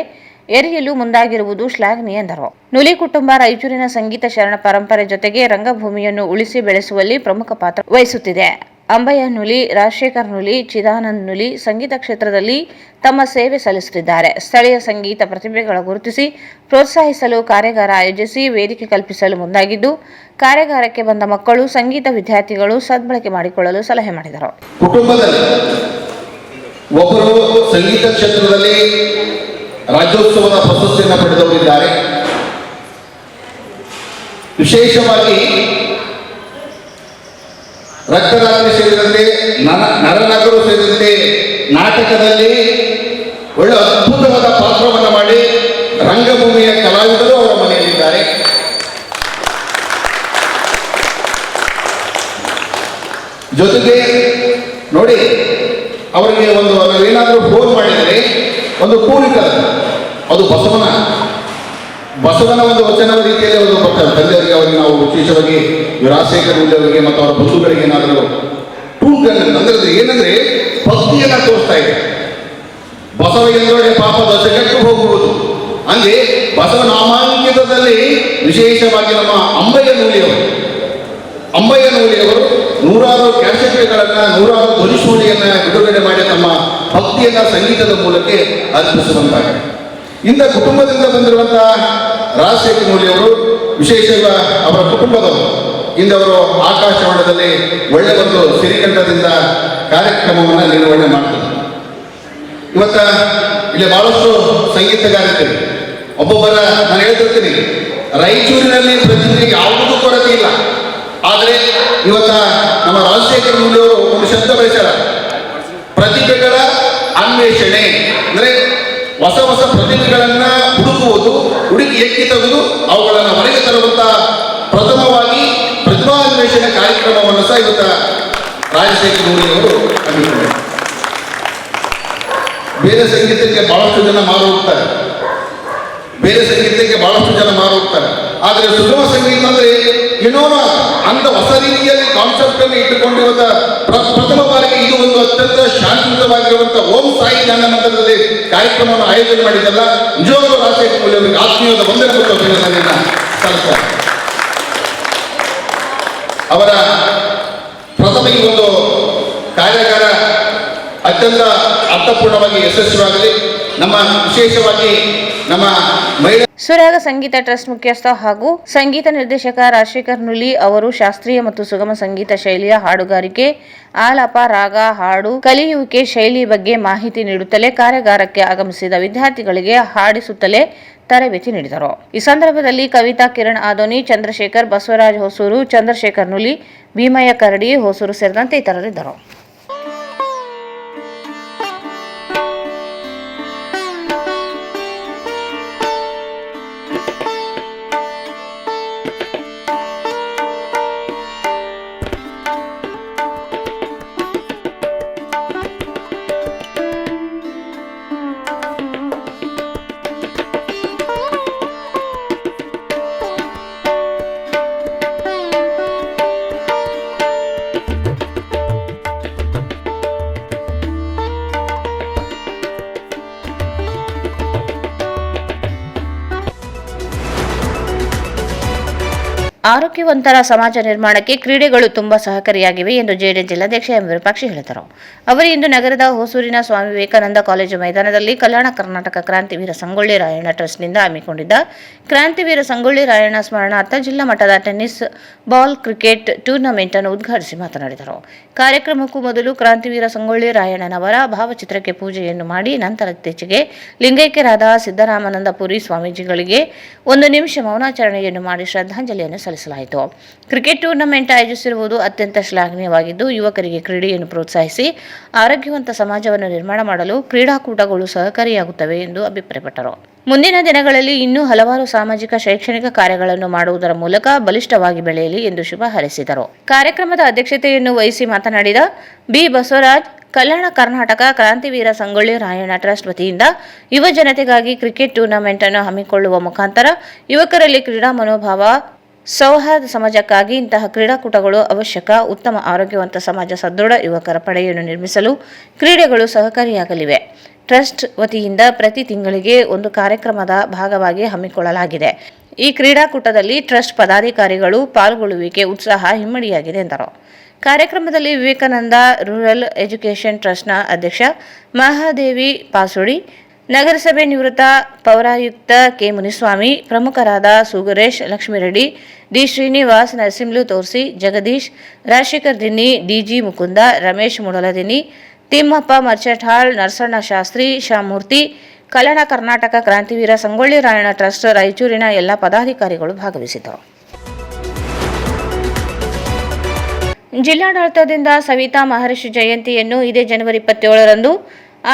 ಎರೆಯಲು ಮುಂದಾಗಿರುವುದು ಶ್ಲಾಘನೀಯ ಎಂದರು. ನುಲಿ ಕುಟುಂಬ ರಾಯಚೂರಿನ ಸಂಗೀತ ಶರಣ ಪರಂಪರೆ ಜೊತೆಗೆ ರಂಗಭೂಮಿಯನ್ನು ಉಳಿಸಿ ಬೆಳೆಸುವಲ್ಲಿ ಪ್ರಮುಖ ಪಾತ್ರ ವಹಿಸುತ್ತಿದೆ. ಅಂಬಯ್ಯ ನುಲಿ, ರಾಜಶೇಖರ್ ನುಲಿ, ಚಿದಾನಂದ್ ನುಲಿ ಸಂಗೀತ ಕ್ಷೇತ್ರದಲ್ಲಿ ತಮ್ಮ ಸೇವೆ ಸಲ್ಲಿಸುತ್ತಿದ್ದಾರೆ. ಸ್ಥಳೀಯ ಸಂಗೀತ ಪ್ರತಿಭೆಗಳ ಗುರುತಿಸಿ ಪ್ರೋತ್ಸಾಹಿಸಲು ಕಾರ್ಯಾಗಾರ ಆಯೋಜಿಸಿ ವೇದಿಕೆ ಕಲ್ಪಿಸಲು ಮುಂದಾಗಿದ್ದು, ಕಾರ್ಯಾಗಾರಕ್ಕೆ ಬಂದ ಮಕ್ಕಳು, ಸಂಗೀತ ವಿದ್ಯಾರ್ಥಿಗಳು ಸದ್ಬಳಕೆ ಮಾಡಿಕೊಳ್ಳಲು ಸಲಹೆ ಮಾಡಿದರು. ಕುಟುಂಬದಲ್ಲಿ ಒಬ್ಬರು ಸಂಗೀತ ಕ್ಷೇತ್ರದಲ್ಲಿ ರಾಜ್ಯೋತ್ಸವದ ಪ್ರಶಸ್ತಿಯನ್ನು ಪಡೆದವರಿದ್ದಾರೆ. ವಿಶೇಷವಾಗಿ ರಕ್ತರಾತ್ರಿ ಸೇರಿದಂತೆ ನರನಗರು ಸೇರಿದಂತೆ ನಾಟಕದಲ್ಲಿ ಒಳ್ಳೆ ಅದ್ಭುತವಾದ ಪಾತ್ರವನ್ನು ಮಾಡಿ ರಂಗಭೂಮಿಯ ಕಲಾವಿದರು ಅವರ ಮನೆಯಲ್ಲಿದ್ದಾರೆ. ಜೊತೆಗೆ ನೋಡಿ, ಅವರಿಗೆ ನಾವೇನಾದರೂ ಫೋನ್ ಮಾಡಿದರೆ ಒಂದು ಕೂಲಿಕರ, ಅದು ಬಸವನ ಒಂದು ವಚನದ ರೀತಿಯಲ್ಲಿ ಅವರು ಬರ್ತಾರೆ. ತಂದೆಯವರಿಗೆ ಅವರಿಗೆ ನಾವು ವಿಶೇಷವಾಗಿ ರಾಜಶೇಖರ್ ನುಲಿ ಅವರಿಗೆ ಮತ್ತು ಅವರ ಬಂಧುಗಳಿಗೆ ಏನಾದರೂ ಟೂಲ್ಗಳನ್ನು ಅಂದ್ರೆ ಏನಂದ್ರೆ ಭಕ್ತಿಯನ್ನ ತೋರಿಸ್ತಾ ಇದೆ. ಬಸವ ಎಂದೊಡೆ ಪಾಪ ದಶಕಕ್ಕೆ ಹೋಗುವುದು ಹಂಗೆ ಬಸವ ನಾಮಾಂಕಿತದಲ್ಲಿ ವಿಶೇಷವಾಗಿ ನಮ್ಮ ಅಂಬಯ್ಯ ನುಲಿಯವರು ನೂರಾರು ಕ್ಯಾಸೆಟ್ಗಳನ್ನ, ನೂರಾರು ಧ್ವನಿಶೂಲಿಯನ್ನ ಬಿಡುಗಡೆ ಮಾಡಿ ತಮ್ಮ ಭಕ್ತಿಯನ್ನ ಸಂಗೀತದ ಮೂಲಕ ಅರ್ಪಿಸುವಂತಾಗಿದೆ. ಇಂಥ ಕುಟುಂಬದಿಂದ ಬಂದಿರುವಂತಹ ರಾಜಶೇಖರ್ ನುಲಿಯವರು, ವಿಶೇಷವಾಗಿ ಅವರ ಕುಟುಂಬದವರು ಇಂದವರು ಆಕಾಶವಾಣದಲ್ಲಿ ಒಳ್ಳೆ ಒಂದು ಸಿರಿಕಂಠದಿಂದ ಕಾರ್ಯಕ್ರಮವನ್ನು ನಿರ್ವಹಣೆ ಮಾಡ್ತಾರೆ. ಇವತ್ತ ಇಲ್ಲಿ ಬಹಳಷ್ಟು ಸಂಗೀತಗಾರರಿದ್ದಾರೆ. ಒಬ್ಬೊಬ್ಬರ ನಾನು ಹೇಳ್ತಿರ್ತೀನಿ, ರಾಯಚೂರಿನಲ್ಲಿ ಪ್ರತಿಭೆಗೆ ಯಾವುದೂ ಕೊರತೆ ಇಲ್ಲ. ಆದರೆ ಇವತ್ತ ನಮ್ಮ ರಾಜಶೇಖರ್ ನುಲಿಯವರು ಒಂದು ಶಬ್ದ ಬಳಸ್ಯಾರ, ಪ್ರತಿಭೆಗಳ ಅನ್ವೇಷಣೆ. ಅಂದ್ರೆ ಹೊಸ ಹೊಸ ಪ್ರತಿಭೆಗಳನ್ನ ಹುಡುಕಿ ಎತ್ತಿ ತೆಗೆದು ಅವುಗಳನ್ನು ಹೊರಗೆ ತರುವಂತ ಪ್ರಥಮವಾಗಿ ಪ್ರತಿಭಾನ್ವೇಷಣೆ ಕಾರ್ಯಕ್ರಮವನ್ನು ಸಹ ಇವತ್ತ ರಾಜಶೇಖರ್ ನುಲಿಯವರು ಹಮ್ಮಿಕೊಂಡಿದ್ದಾರೆ. ಬೇರೆ ಸಂಗೀತಕ್ಕೆ ಬಹಳಷ್ಟು ಜನ ಮಾರು ಹೋಗ್ತಾರೆ, ಆದರೆ ಸುಗಮ ಸಂಗೀತ ಅಂದ್ರೆ ಏನೋ ಅಂತ ಹೊಸ ರೀತಿಯಲ್ಲಿ ಕಾನ್ಸೆಪ್ಟ್ ಅನ್ನು ಇಟ್ಟುಕೊಂಡು ಇವತ್ತ ಪ್ರಥಮ ಬಾರಿಗೆ ಇದು ಒಂದು ಅತ್ಯಂತ ಶಾಂತಿಯುತವಾಗಿರುವಂತಹ ಓಂ ಸಾಯಿ ಜ್ಞಾನ ಮಂದಿರದಲ್ಲಿ ಕಾರ್ಯಕ್ರಮವನ್ನು ಆಯೋಜನೆ ಮಾಡಿದ್ದಲ್ಲ, ನಿಜವಾಗ್ಲೂ ರಾಜಶೇಖರ್ ನುಲಿ ಅವರಿಗೆ ಆತ್ಮೀಯವಾದ ವಂದನೆ ಮತ್ತು ಅಭಿನಂದನೆಯನ್ನ ಸಲ್ಲಿಸ್ತಾರೆ. ಅವರ ಪ್ರಥಮ ಈ ಒಂದು ಕಾರ್ಯಾಗಾರ ಅತ್ಯಂತ ಅರ್ಥಪೂರ್ಣವಾಗಿ ಯಶಸ್ವಿಯಾಗಲಿ. ನಮ್ಮ ವಿಶೇಷವಾಗಿ ನಮ್ಮ ಮಹಿಳಾ ಸುರಾಗ ಸಂಗೀತ ಟ್ರಸ್ಟ್ ಮುಖ್ಯಸ್ಥ ಹಾಗೂ ಸಂಗೀತ ನಿರ್ದೇಶಕ ರಾಜಶೇಖರ್ ನುಲಿ ಅವರು ಶಾಸ್ತ್ರೀಯ ಮತ್ತು ಸುಗಮ ಸಂಗೀತ ಶೈಲಿಯ ಹಾಡುಗಾರಿಕೆ, ಆಲಾಪ, ರಾಗ, ಹಾಡು ಕಲಿಯುವಿಕೆ ಶೈಲಿ ಬಗ್ಗೆ ಮಾಹಿತಿ ನೀಡುತ್ತಲೇ ಕಾರ್ಯಾಗಾರಕ್ಕೆ ಆಗಮಿಸಿದ ವಿದ್ಯಾರ್ಥಿಗಳಿಗೆ ಹಾಡಿಸುತ್ತಲೇ ತರಬೇತಿ ನೀಡಿದರು. ಈ ಸಂದರ್ಭದಲ್ಲಿ ಕವಿತಾ ಕಿರಣ್ ಆದೋನಿ, ಚಂದ್ರಶೇಖರ್, ಬಸವರಾಜ್ ಹೊಸೂರು, ಚಂದ್ರಶೇಖರ್ ನುಲಿ, ಭೀಮಯ್ಯ ಕರಡಿ ಹೊಸೂರು ಸೇರಿದಂತೆ ಇತರರಿದ್ದರು. ಆರೋಗ್ಯವಂತರ ಸಮಾಜ ನಿರ್ಮಾಣಕ್ಕೆ ಕ್ರೀಡೆಗಳು ತುಂಬಾ ಸಹಕಾರಿಯಾಗಿವೆ ಎಂದು ಜೆಡಿಎಸ್ ಜಿಲ್ಲಾಧ್ಯಕ್ಷ ಎಂ ವಿರೂಪಾಕ್ಷಿ ಹೇಳಿದರು. ಅವರು ಇಂದು ನಗರದ ಹೊಸೂರಿನ ಸ್ವಾಮಿ ವಿವೇಕಾನಂದ ಕಾಲೇಜು ಮೈದಾನದಲ್ಲಿ ಕಲ್ಯಾಣ ಕರ್ನಾಟಕ ಕ್ರಾಂತಿವೀರ ಸಂಗೊಳ್ಳಿ ರಾಯಣ್ಣ ಟ್ರಸ್ಟ್ನಿಂದ ಹಮ್ಮಿಕೊಂಡಿದ್ದ ಕ್ರಾಂತಿವೀರ ಸಂಗೊಳ್ಳಿ ರಾಯಣ್ಣ ಸ್ಮರಣಾರ್ಥ ಜಿಲ್ಲಾ ಮಟ್ಟದ ಟೆನ್ನಿಸ್ ಬಾಲ್ ಕ್ರಿಕೆಟ್ ಟೂರ್ನಮೆಂಟ್ ಅನ್ನು ಉದ್ಘಾಟಿಸಿ ಮಾತನಾಡಿದರು. ಕಾರ್ಯಕ್ರಮಕ್ಕೂ ಮೊದಲು ಕ್ರಾಂತಿವೀರ ಸಂಗೊಳ್ಳಿ ರಾಯಣ್ಣನವರ ಭಾವಚಿತ್ರಕ್ಕೆ ಪೂಜೆಯನ್ನು ಮಾಡಿ ನಂತರ ಇತ್ತೀಚೆಗೆ ಲಿಂಗೈಕ್ಯರಾದ ಸಿದ್ದರಾಮಾನಂದಪುರಿ ಸ್ವಾಮೀಜಿಗಳಿಗೆ 1 ನಿಮಿಷ ಮೌನಾಚರಣೆಯನ್ನು ಮಾಡಿ ಶ್ರದ್ಧಾಂಜಲಿಯನ್ನು ಸಲ್ಲಿಸಲಾಯಿತು. ಕ್ರಿಕೆಟ್ ಟೂರ್ನಮೆಂಟ್ ಆಯೋಜಿಸಿರುವುದು ಅತ್ಯಂತ ಶ್ಲಾಘನೀಯವಾಗಿದ್ದು, ಯುವಕರಿಗೆ ಕ್ರೀಡೆಯನ್ನು ಪ್ರೋತ್ಸಾಹಿಸಿ ಆರೋಗ್ಯವಂತ ಸಮಾಜವನ್ನು ನಿರ್ಮಾಣ ಮಾಡಲು ಕ್ರೀಡಾಕೂಟಗಳು ಸಹಕಾರಿಯಾಗುತ್ತವೆ ಎಂದು ಅಭಿಪ್ರಾಯಪಟ್ಟರು. ಮುಂದಿನ ದಿನಗಳಲ್ಲಿ ಇನ್ನೂ ಹಲವಾರು ಸಾಮಾಜಿಕ ಶೈಕ್ಷಣಿಕ ಕಾರ್ಯಗಳನ್ನು ಮಾಡುವುದರ ಮೂಲಕ ಬಲಿಷ್ಠವಾಗಿ ಬೆಳೆಯಲಿ ಎಂದು ಶುಭ ಹಾರೈಸಿದರು. ಕಾರ್ಯಕ್ರಮದ ಅಧ್ಯಕ್ಷತೆಯನ್ನು ವಹಿಸಿ ಮಾತನಾಡಿದ ಬಿ ಬಸವರಾಜ್, ಕಲ್ಯಾಣ ಕರ್ನಾಟಕ ಕ್ರಾಂತಿವೀರ ಸಂಗೊಳ್ಳಿ ರಾಯಣ್ಣ ಟ್ರಸ್ಟ್ ವತಿಯಿಂದ ಯುವ ಜನತೆಗಾಗಿ ಕ್ರಿಕೆಟ್ ಟೂರ್ನಮೆಂಟ್ ಅನ್ನು ಹಮ್ಮಿಕೊಳ್ಳುವ ಮುಖಾಂತರ ಯುವಕರಲ್ಲಿ ಕ್ರೀಡಾ ಮನೋಭಾವ, ಸೌಹಾರ್ದ ಸಮಾಜಕ್ಕಾಗಿ ಇಂತಹ ಕ್ರೀಡಾಕೂಟಗಳು ಅವಶ್ಯಕ. ಉತ್ತಮ ಆರೋಗ್ಯವಂತ ಸಮಾಜ, ಸದೃಢ ಯುವಕರ ಪಡೆಯನ್ನು ನಿರ್ಮಿಸಲು ಕ್ರೀಡೆಗಳು ಸಹಕಾರಿಯಾಗಲಿವೆ. ಟ್ರಸ್ಟ್ ವತಿಯಿಂದ ಪ್ರತಿ ತಿಂಗಳಿಗೆ ಒಂದು ಕಾರ್ಯಕ್ರಮದ ಭಾಗವಾಗಿ ಹಮ್ಮಿಕೊಳ್ಳಲಾಗಿದೆ. ಈ ಕ್ರೀಡಾಕೂಟದಲ್ಲಿ ಟ್ರಸ್ಟ್ ಪದಾಧಿಕಾರಿಗಳು ಪಾಲ್ಗೊಳ್ಳುವಿಕೆ ಉತ್ಸಾಹ ಇಮ್ಮಡಿಯಾಗಿದೆ ಎಂದರು. ಕಾರ್ಯಕ್ರಮದಲ್ಲಿ ವಿವೇಕಾನಂದ ರೂರಲ್ ಎಜುಕೇಷನ್ ಟ್ರಸ್ಟ್ನ ಅಧ್ಯಕ್ಷ ಮಹಾದೇವಿ ಪಾಸುಡಿ, ನಗರಸಭೆ ನಿವೃತ್ತ ಪೌರಾಯುಕ್ತ ಕೆ ಮುನಿಸ್ವಾಮಿ, ಪ್ರಮುಖರಾದ ಸುಗುರೇಶ್, ಲಕ್ಷ್ಮೀರೆಡ್ಡಿ, ಡಿ ಶ್ರೀನಿವಾಸ್, ನರಸಿಂಹಲು ತೋರ್ಸಿ, ಜಗದೀಶ್, ರಾಜಶೇಖರ್ ದಿನ್ನಿ, ಡಿಜಿ ಮುಕುಂದ, ರಮೇಶ್ ಮುಡಲದಿನ್ನಿ, ತಿಮ್ಮಪ್ಪ ಮರ್ಚಟ್ಹಾಳ್, ನರಸಣ್ಣ ಶಾಸ್ತ್ರಿ, ಶಾಮೂರ್ತಿ, ಕಲ್ಯಾಣ ಕರ್ನಾಟಕ ಕ್ರಾಂತಿವೀರ ಸಂಗೊಳ್ಳಿ ರಾಯಣ್ಣ ಟ್ರಸ್ಟ್ ರಾಯಚೂರಿನ ಎಲ್ಲ ಪದಾಧಿಕಾರಿಗಳು ಭಾಗವಹಿಸಿದ್ದರು. ಜಿಲ್ಲಾಡಳಿತದಿಂದ ಸವಿತಾ ಮಹರ್ಷಿ ಜಯಂತಿಯನ್ನು ಇದೇ ಜನವರಿ 27ರಂದು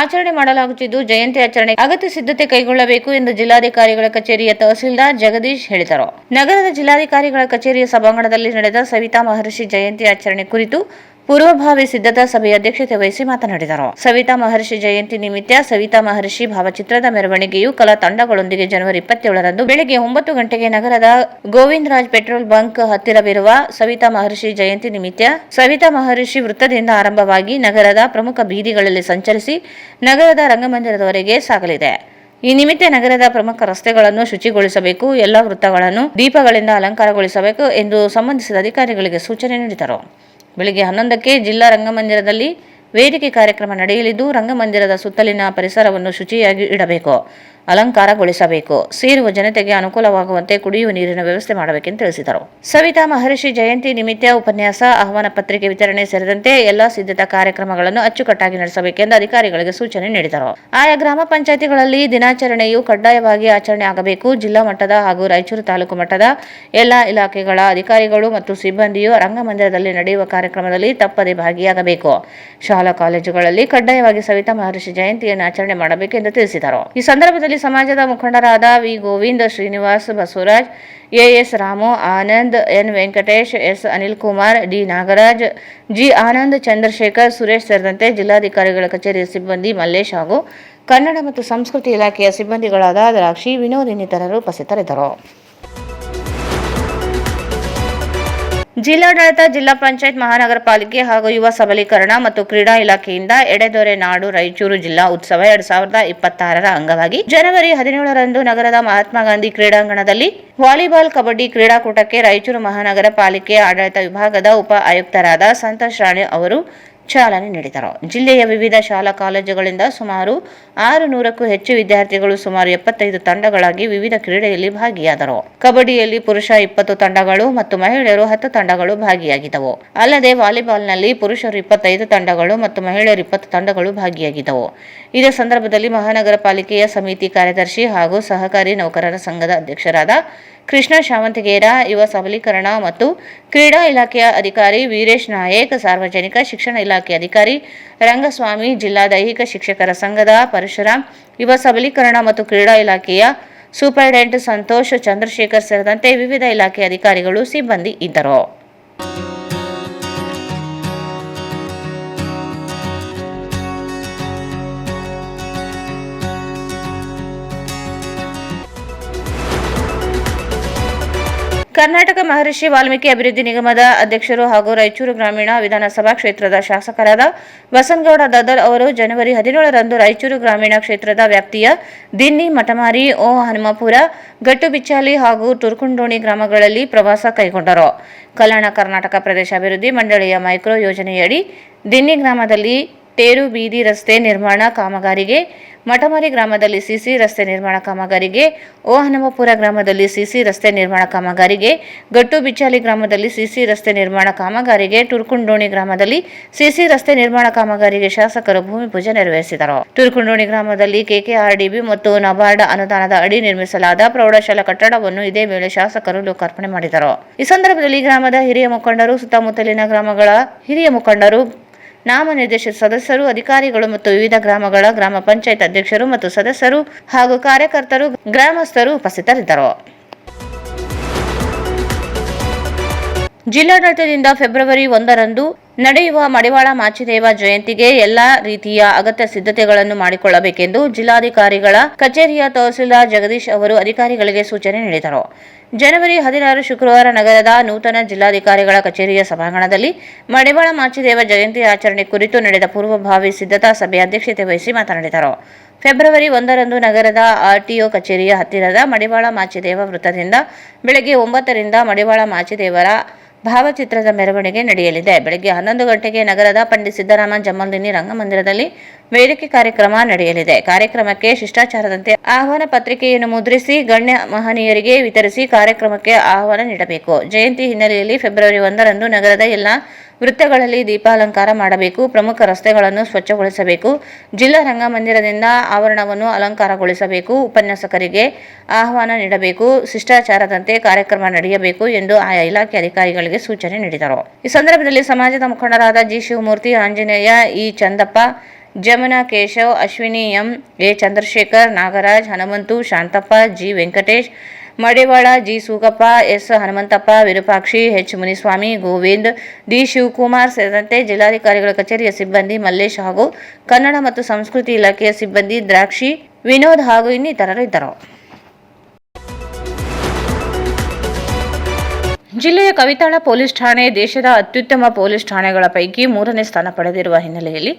ಆಚರಣೆ ಮಾಡಲಾಗುತ್ತಿದ್ದು, ಜಯಂತಿ ಆಚರಣೆ ಅಗತ್ಯ ಸಿದ್ಧತೆ ಕೈಗೊಳ್ಳಬೇಕು ಎಂದು ಜಿಲ್ಲಾಧಿಕಾರಿಗಳ ಕಚೇರಿಯ ತಹಸೀಲ್ದಾರ್ ಜಗದೀಶ್ ಹೇಳಿದರು. ನಗರದ ಜಿಲ್ಲಾಧಿಕಾರಿಗಳ ಕಚೇರಿಯ ಸಭಾಂಗಣದಲ್ಲಿ ನಡೆದ ಸವಿತಾ ಮಹರ್ಷಿ ಜಯಂತಿ ಆಚರಣೆ ಕುರಿತು ಪೂರ್ವಭಾವಿ ಸಿದ್ಧತಾ ಸಭೆಯ ಅಧ್ಯಕ್ಷತೆ ವಹಿಸಿ ಮಾತನಾಡಿದರು. ಸವಿತಾ ಮಹರ್ಷಿ ಜಯಂತಿ ನಿಮಿತ್ತ ಸವಿತಾ ಮಹರ್ಷಿ ಭಾವಚಿತ್ರದ ಮೆರವಣಿಗೆಯು ಕಲಾ ತಂಡಗಳೊಂದಿಗೆ ಜನವರಿ 27ರಂದು ಬೆಳಗ್ಗೆ 9 ಗಂಟೆಗೆ ನಗರದ ಗೋವಿಂದರಾಜ್ ಪೆಟ್ರೋಲ್ ಬಂಕ್ ಹತ್ತಿರವಿರುವ ಸವಿತಾ ಮಹರ್ಷಿ ಜಯಂತಿ ನಿಮಿತ್ತ ಸವಿತಾ ಮಹರ್ಷಿ ವೃತ್ತದಿಂದ ಆರಂಭವಾಗಿ ನಗರದ ಪ್ರಮುಖ ಬೀದಿಗಳಲ್ಲಿ ಸಂಚರಿಸಿ ನಗರದ ರಂಗಮಂದಿರದವರೆಗೆ ಸಾಗಲಿದೆ. ಈ ನಿಮಿತ್ತ ನಗರದ ಪ್ರಮುಖ ರಸ್ತೆಗಳನ್ನು ಶುಚಿಗೊಳಿಸಬೇಕು, ಎಲ್ಲ ವೃತ್ತಗಳನ್ನು ದೀಪಗಳಿಂದ ಅಲಂಕಾರಗೊಳಿಸಬೇಕು ಎಂದು ಸಂಬಂಧಿಸಿದ ಅಧಿಕಾರಿಗಳಿಗೆ ಸೂಚನೆ ನೀಡಿದರು. ಬೆಳಗ್ಗೆ 11ಕ್ಕೆ ಜಿಲ್ಲಾ ರಂಗಮಂದಿರದಲ್ಲಿ ವೇದಿಕೆ ಕಾರ್ಯಕ್ರಮ ನಡೆಯಲಿದ್ದು, ರಂಗಮಂದಿರದ ಸುತ್ತಲಿನ ಪರಿಸರವನ್ನು ಶುಚಿಯಾಗಿ ಇಡಬೇಕು, ಅಲಂಕಾರಗೊಳಿಸಬೇಕು, ಸೇರುವ ಜನತೆಗೆ ಅನುಕೂಲವಾಗುವಂತೆ ಕುಡಿಯುವ ನೀರಿನ ವ್ಯವಸ್ಥೆ ಮಾಡಬೇಕೆಂದು ತಿಳಿಸಿದರು. ಸವಿತಾ ಮಹರ್ಷಿ ಜಯಂತಿ ನಿಮಿತ್ತ ಉಪನ್ಯಾಸ, ಆಹ್ವಾನ ಪತ್ರಿಕೆ ವಿತರಣೆ ಸೇರಿದಂತೆ ಎಲ್ಲಾ ಸಿದ್ಧತಾ ಕಾರ್ಯಕ್ರಮಗಳನ್ನು ಅಚ್ಚುಕಟ್ಟಾಗಿ ನಡೆಸಬೇಕೆಂದು ಅಧಿಕಾರಿಗಳಿಗೆ ಸೂಚನೆ ನೀಡಿದರು. ಆಯಾ ಗ್ರಾಮ ಪಂಚಾಯಿತಿಗಳಲ್ಲಿ ದಿನಾಚರಣೆಯು ಕಡ್ಡಾಯವಾಗಿ ಆಚರಣೆ ಆಗಬೇಕು. ಜಿಲ್ಲಾ ಮಟ್ಟದ ಹಾಗೂ ರಾಯಚೂರು ತಾಲೂಕು ಮಟ್ಟದ ಎಲ್ಲಾ ಇಲಾಖೆಗಳ ಅಧಿಕಾರಿಗಳು ಮತ್ತು ಸಿಬ್ಬಂದಿಯು ರಂಗಮಂದಿರದಲ್ಲಿ ನಡೆಯುವ ಕಾರ್ಯಕ್ರಮದಲ್ಲಿ ತಪ್ಪದೆ ಭಾಗಿಯಾಗಬೇಕು. ಶಾಲಾ ಕಾಲೇಜುಗಳಲ್ಲಿ ಕಡ್ಡಾಯವಾಗಿ ಸವಿತಾ ಮಹರ್ಷಿ ಜಯಂತಿಯನ್ನು ಆಚರಣೆ ಮಾಡಬೇಕೆಂದು ತಿಳಿಸಿದರು. ಈ ಸಂದರ್ಭದಲ್ಲಿ ಸಮಾಜದ ಮುಖಂಡರಾದ V Govind, Srinivas, Basavaraj, A S Ramu, Anand, N Venkatesh, S Anil Kumar, D Nagaraj, G Anand, Chandrashekar, Suresh ಸೇರಿದಂತೆ ಜಿಲ್ಲಾಧಿಕಾರಿಗಳ ಕಚೇರಿಯ ಸಿಬ್ಬಂದಿ ಮಲ್ಲೇಶ್ ಹಾಗೂ ಕನ್ನಡ ಮತ್ತು ಸಂಸ್ಕೃತಿ ಇಲಾಖೆಯ ಸಿಬ್ಬಂದಿಗಳಾದ ದ್ರಾಕ್ಷಿ, ವಿನೋದ್ ಇನ್ನಿತರರು ಉಪಸ್ಥಿತರಿದ್ದರು. ಜಿಲ್ಲಾಡಳಿತ, ಜಿಲ್ಲಾ ಪಂಚಾಯತ್, ಮಹಾನಗರ ಪಾಲಿಕೆ ಹಾಗೂ ಯುವ ಸಬಲೀಕರಣ ಮತ್ತು ಕ್ರೀಡಾ ಇಲಾಖೆಯಿಂದ ಎಡೆದೊರೆ ನಾಡು ರಾಯಚೂರು ಜಿಲ್ಲಾ ಉತ್ಸವ 2026ರ ಅಂಗವಾಗಿ ಜನವರಿ 17ರಂದು ನಗರದ ಮಹಾತ್ಮ ಗಾಂಧಿ ಕ್ರೀಡಾಂಗಣದಲ್ಲಿ ವಾಲಿಬಾಲ್, ಕಬಡ್ಡಿ ಕ್ರೀಡಾಕೂಟಕ್ಕೆ ರಾಯಚೂರು ಮಹಾನಗರ ಪಾಲಿಕೆ ಆಡಳಿತ ವಿಭಾಗದ ಉಪ ಆಯುಕ್ತರಾದ ಸಂತೋಷ್ ರಾಣೆ ಅವರು ಚಾಲನೆ ನೀಡಿದರು. ಜಿಲ್ಲೆಯ ವಿವಿಧ ಶಾಲಾ ಕಾಲೇಜುಗಳಿಂದ ಸುಮಾರು 600ಕ್ಕೂ ಹೆಚ್ಚು ವಿದ್ಯಾರ್ಥಿಗಳು ಸುಮಾರು 75 ತಂಡಗಳಾಗಿ ವಿವಿಧ ಕ್ರೀಡೆಯಲ್ಲಿ ಭಾಗಿಯಾದರು. ಕಬಡ್ಡಿಯಲ್ಲಿ ಪುರುಷ 20 ತಂಡಗಳು ಮತ್ತು ಮಹಿಳೆಯರು 10 ತಂಡಗಳು ಭಾಗಿಯಾಗಿದ್ದವು. ಅಲ್ಲದೆ ವಾಲಿಬಾಲ್ನಲ್ಲಿ ಪುರುಷರು 25 ತಂಡಗಳು ಮತ್ತು ಮಹಿಳೆಯರು 20 ತಂಡಗಳು ಭಾಗಿಯಾಗಿದ್ದವು. ಇದೇ ಸಂದರ್ಭದಲ್ಲಿ ಮಹಾನಗರ ಪಾಲಿಕೆಯ ಸಮಿತಿ ಕಾರ್ಯದರ್ಶಿ ಹಾಗೂ ಸಹಕಾರಿ ನೌಕರರ ಸಂಘದ ಅಧ್ಯಕ್ಷರಾದ ಕೃಷ್ಣ ಶಾವಂತಿಗೇರ, ಯುವ ಸಬಲೀಕರಣ ಮತ್ತು ಕ್ರೀಡಾ ಇಲಾಖೆಯ ಅಧಿಕಾರಿ ವೀರೇಶ್ ನಾಯಕ್, ಸಾರ್ವಜನಿಕ ಶಿಕ್ಷಣ ಇಲಾಖೆ ಅಧಿಕಾರಿ ರಂಗಸ್ವಾಮಿ, ಜಿಲ್ಲಾ ದೈಹಿಕ ಶಿಕ್ಷಕರ ಸಂಘದ ಪರಶುರಾಮ್, ಯುವ ಸಬಲೀಕರಣ ಮತ್ತು ಕ್ರೀಡಾ ಇಲಾಖೆಯ ಸೂಪರಿಂಟೆಂಡೆಂಟ್ ಸಂತೋಷ್, ಚಂದ್ರಶೇಖರ್ ಸೇರಿದಂತೆ ವಿವಿಧ ಇಲಾಖೆ ಅಧಿಕಾರಿಗಳು, ಸಿಬ್ಬಂದಿ ಇದ್ದರು. ಕರ್ನಾಟಕ ಮಹರ್ಷಿ ವಾಲ್ಮೀಕಿ ಅಭಿವೃದ್ಧಿ ನಿಗಮದ ಅಧ್ಯಕ್ಷರು ಹಾಗೂ ರಾಯಚೂರು ಗ್ರಾಮೀಣ ವಿಧಾನಸಭಾ ಕ್ಷೇತ್ರದ ಶಾಸಕರಾದ ಬಸನಗೌಡ ದದ್ದಲ್ ಅವರು ಜನವರಿ 17ರಂದು ರಾಯಚೂರು ಗ್ರಾಮೀಣ ಕ್ಷೇತ್ರದ ವ್ಯಾಪ್ತಿಯ ದಿನ್ನಿ, ಮಟಮಾರಿ, ಓ ಹನುಮಪುರ, ಗಟ್ಟುಬಿಚ್ಚಾಲಿ ಹಾಗೂ ತುರ್ಕುಂಡೋಣಿ ಗ್ರಾಮಗಳಲ್ಲಿ ಪ್ರವಾಸ ಕೈಗೊಂಡರು. ಕಲ್ಯಾಣ ಕರ್ನಾಟಕ ಪ್ರದೇಶ ಅಭಿವೃದ್ಧಿ ಮಂಡಳಿಯ ಮೈಕ್ರೋ ಯೋಜನೆಯಡಿ ದಿನ್ನಿ ಗ್ರಾಮದಲ್ಲಿ ಟೇರು ಬೀದಿ ರಸ್ತೆ ನಿರ್ಮಾಣ ಕಾಮಗಾರಿಗೆ, ಮಠಮರಿ ಗ್ರಾಮದಲ್ಲಿ ಸಿಸಿ ರಸ್ತೆ ನಿರ್ಮಾಣ ಕಾಮಗಾರಿಗೆ, ಓಹನುಮಪುರ ಗ್ರಾಮದಲ್ಲಿ ಸಿಸಿ ರಸ್ತೆ ನಿರ್ಮಾಣ ಕಾಮಗಾರಿಗೆ, ಗಟ್ಟು ಬಿಚ್ಚಾಲಿ ಗ್ರಾಮದಲ್ಲಿ ಸಿಸಿ ರಸ್ತೆ ನಿರ್ಮಾಣ ಕಾಮಗಾರಿಗೆ, ತುರ್ಕುಂಡೋಣಿ ಗ್ರಾಮದಲ್ಲಿ ಸಿಸಿ ರಸ್ತೆ ನಿರ್ಮಾಣ ಕಾಮಗಾರಿಗೆ ಶಾಸಕರು ಭೂಮಿ ಪೂಜೆ ನೆರವೇರಿಸಿದರು. ತುರ್ಕುಂಡೋಣಿ ಗ್ರಾಮದಲ್ಲಿ ಕೆಕೆಆರ್ಡಿಬಿ ಮತ್ತು ನಬಾರ್ಡ್ ಅನುದಾನದ ಅಡಿ ನಿರ್ಮಿಸಲಾದ ಪ್ರೌಢಶಾಲಾ ಕಟ್ಟಡವನ್ನು ಇದೇ ವೇಳೆ ಶಾಸಕರು ಲೋಕಾರ್ಪಣೆ ಮಾಡಿದರು. ಈ ಸಂದರ್ಭದಲ್ಲಿ ಗ್ರಾಮದ ಹಿರಿಯ ಮುಖಂಡರು, ಸುತ್ತಮುತ್ತಲಿನ ಗ್ರಾಮಗಳ ಹಿರಿಯ ಮುಖಂಡರು, ನಾಮನಿರ್ದೇಶಿತ ಸದಸ್ಯರು, ಅಧಿಕಾರಿಗಳು ಮತ್ತು ವಿವಿಧ ಗ್ರಾಮಗಳ ಗ್ರಾಮ ಪಂಚಾಯತ್ ಅಧ್ಯಕ್ಷರು ಮತ್ತು ಸದಸ್ಯರು ಹಾಗೂ ಕಾರ್ಯಕರ್ತರು, ಗ್ರಾಮಸ್ಥರು ಉಪಸ್ಥಿತರಿದ್ದರು. ಜಿಲ್ಲಾಡಳಿತದಿಂದ ಫೆಬ್ರವರಿ 1ರಂದು ನಡೆಯುವ ಮಡಿವಾಳ ಮಾಚಿದೇವ ಜಯಂತಿಗೆ ಎಲ್ಲಾ ರೀತಿಯ ಅಗತ್ಯ ಸಿದ್ಧತೆಗಳನ್ನು ಮಾಡಿಕೊಳ್ಳಬೇಕೆಂದು ಜಿಲ್ಲಾಧಿಕಾರಿಗಳ ಕಚೇರಿಯ ತಹಸೀಲ್ದಾರ್ ಜಗದೀಶ್ ಅವರು ಅಧಿಕಾರಿಗಳಿಗೆ ಸೂಚನೆ ನೀಡಿದರು. ಜನವರಿ 16 ಶುಕ್ರವಾರ ನಗರದ ನೂತನ ಜಿಲ್ಲಾಧಿಕಾರಿಗಳ ಕಚೇರಿಯ ಸಭಾಂಗಣದಲ್ಲಿ ಮಡಿವಾಳ ಮಾಚಿದೇವ ಜಯಂತಿ ಆಚರಣೆ ಕುರಿತು ನಡೆದ ಪೂರ್ವಭಾವಿ ಸಿದ್ಧತಾ ಸಭೆ ಅಧ್ಯಕ್ಷತೆ ವಹಿಸಿ ಮಾತನಾಡಿದರು. ಫೆಬ್ರವರಿ 1ರಂದು ನಗರದ ಆರ್ಟಿಒ ಕಚೇರಿಯ ಹತ್ತಿರದ ಮಡಿವಾಳ ಮಾಚಿದೇವ ವೃತ್ತದಿಂದ ಬೆಳಗ್ಗೆ 9ರಿಂದ ಮಡಿವಾಳ ಮಾಚಿದೇವರ ಭಾವಚಿತ್ರದ ಮೆರವಣಿಗೆ ನಡೆಯಲಿದೆ. ಬೆಳಗ್ಗೆ 11 ಗಂಟೆಗೆ ನಗರದ ಪಂಡಿತ್ ಸಿದ್ದರಾಮ ಜಮ್ಮಲ್ದಿನ್ನಿ ರಂಗಮಂದಿರದಲ್ಲಿ ವೇದಿಕೆ ಕಾರ್ಯಕ್ರಮ ನಡೆಯಲಿದೆ. ಕಾರ್ಯಕ್ರಮಕ್ಕೆ ಶಿಷ್ಟಾಚಾರದಂತೆ ಆಹ್ವಾನ ಪತ್ರಿಕೆಯನ್ನು ಮುದ್ರಿಸಿ ಗಣ್ಯ ಮಹನೀಯರಿಗೆ ವಿತರಿಸಿ ಕಾರ್ಯಕ್ರಮಕ್ಕೆ ಆಹ್ವಾನ ನೀಡಬೇಕು. ಜಯಂತಿ ಹಿನ್ನೆಲೆಯಲ್ಲಿ ಫೆಬ್ರವರಿ 1ರಂದು ನಗರದ ಎಲ್ಲ ವೃತ್ತಗಳಲ್ಲಿ ದೀಪಾಲಂಕಾರ ಮಾಡಬೇಕು. ಪ್ರಮುಖ ರಸ್ತೆಗಳನ್ನು ಸ್ವಚ್ಛಗೊಳಿಸಬೇಕು. ಜಿಲ್ಲಾ ರಂಗಮಂದಿರದಿಂದ ಆವರಣವನ್ನು ಅಲಂಕಾರಗೊಳಿಸಬೇಕು. ಉಪನ್ಯಾಸಕರಿಗೆ ಆಹ್ವಾನ ನೀಡಬೇಕು. ಶಿಷ್ಟಾಚಾರದಂತೆ ಕಾರ್ಯಕ್ರಮ ನಡೆಯಬೇಕು ಎಂದು ಆಯಾ ಇಲಾಖೆ ಅಧಿಕಾರಿಗಳಿಗೆ ಸೂಚನೆ ನೀಡಿದರು. ಈ ಸಂದರ್ಭದಲ್ಲಿ ಸಮಾಜದ ಮುಖಂಡರಾದ G Shivamurthy, Anjaneya, E Chandappa, Jamuna, Keshav, Ashwini, M A Chandrashekhar, Nagaraj, Hanumanthu, Shanthappa, G Venkatesh, Madivala, G Sugappa, S Hanumanthappa, Virupakshi, H Muniswamy, Govind, D Shivakumar ಸೇರಿದಂತೆ ಜಿಲ್ಲಾಧಿಕಾರಿಗಳ ಕಚೇರಿಯ ಸಿಬ್ಬಂದಿ ಮಲ್ಲೇಶ್ ಹಾಗೂ ಕನ್ನಡ ಮತ್ತು ಸಂಸ್ಕೃತಿ ಇಲಾಖೆಯ ಸಿಬ್ಬಂದಿ ದ್ರಾಕ್ಷಿ, ವಿನೋದ್ ಹಾಗೂ ಇನ್ನಿತರರು ಇದ್ದರು. ಜಿಲ್ಲೆಯ ಕವಿತಾಳ ಪೊಲೀಸ್ ಠಾಣೆ ದೇಶದ ಅತ್ಯುತ್ತಮ ಪೊಲೀಸ್ ಠಾಣೆಗಳ ಪೈಕಿ 3ನೇ ಸ್ಥಾನ ಪಡೆದಿರುವ ಹಿನ್ನೆಲೆಯಲ್ಲಿ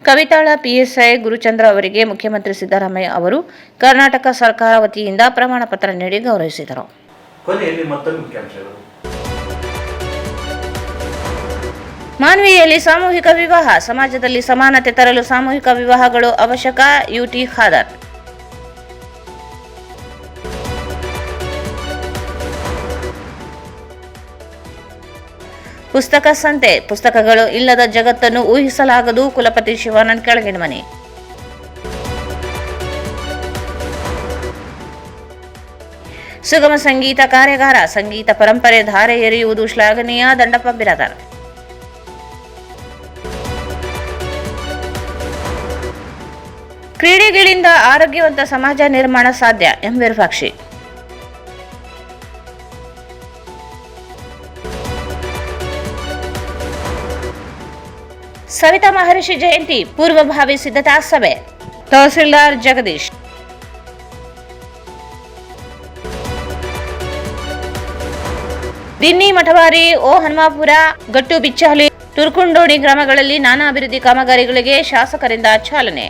ಕವಿತಾಳ ಪಿಎಸ್ಐ ಗುರುಚಂದ್ರ ಅವರಿಗೆ ಮುಖ್ಯಮಂತ್ರಿ ಸಿದ್ದರಾಮಯ್ಯ ಅವರು ಕರ್ನಾಟಕ ಸರ್ಕಾರ ವತಿಯಿಂದ ಪ್ರಮಾಣ ಪತ್ರ ನೀಡಿ ಗೌರವಿಸಿದರು. ಕೊನೆಯಲ್ಲಿ ಮತ್ತೊಂದು ಮುಖ್ಯಾಂಶಗಳು. ಮಾನ್ವಿಯಲ್ಲಿ ಸಾಮೂಹಿಕ ವಿವಾಹ, ಸಮಾಜದಲ್ಲಿ ಸಮಾನತೆ ತರಲು ಸಾಮೂಹಿಕ ವಿವಾಹಗಳು ಅವಶ್ಯಕ. ಯುಟಿ ಖಾದರ್. ಪುಸ್ತಕ ಸಂತೆ, ಪುಸ್ತಕಗಳು ಇಲ್ಲದ ಜಗತ್ತನ್ನು ಊಹಿಸಲಾಗದು. ಕುಲಪತಿ ಶಿವಾನಂದ್ ಕೆಳಗಿನಮನಿ. ಸುಗಮ ಸಂಗೀತ ಕಾರ್ಯಾಗಾರ, ಸಂಗೀತ ಪರಂಪರೆ ಧಾರೆ ಎರೆಯುವುದು ಶ್ಲಾಘನೀಯ. ದಂಡಪ್ಪ ಬಿರಾದರ್. ಕ್ರೀಡೆಗಳಿಂದ ಆರೋಗ್ಯವಂತ ಸಮಾಜ ನಿರ್ಮಾಣ ಸಾಧ್ಯ. ಎಂ ವಿರೂಪಾಕ್ಷಿ. ಸವಿತಾ ಮಹರ್ಷಿ ಜಯಂತಿ ಪೂರ್ವಭಾವಿ ಸಿದ್ಧತಾ ಸಭೆ. ತಹಸೀಲ್ದಾರ್ ಜಗದೀಶ್. ದಿನ್ನಿ, ಮಠವಾರಿ, ಓಹನುಮಪುರ, ಗಟ್ಟು ಬಿಚ್ಚಾಲಿ, ತುರ್ಕುಂಡೋಣಿ ಗ್ರಾಮಗಳಲ್ಲಿ ನಾನಾ ಅಭಿವೃದ್ಧಿ ಕಾಮಗಾರಿಗಳಿಗೆ ಶಾಸಕರಿಂದ ಚಾಲನೆ.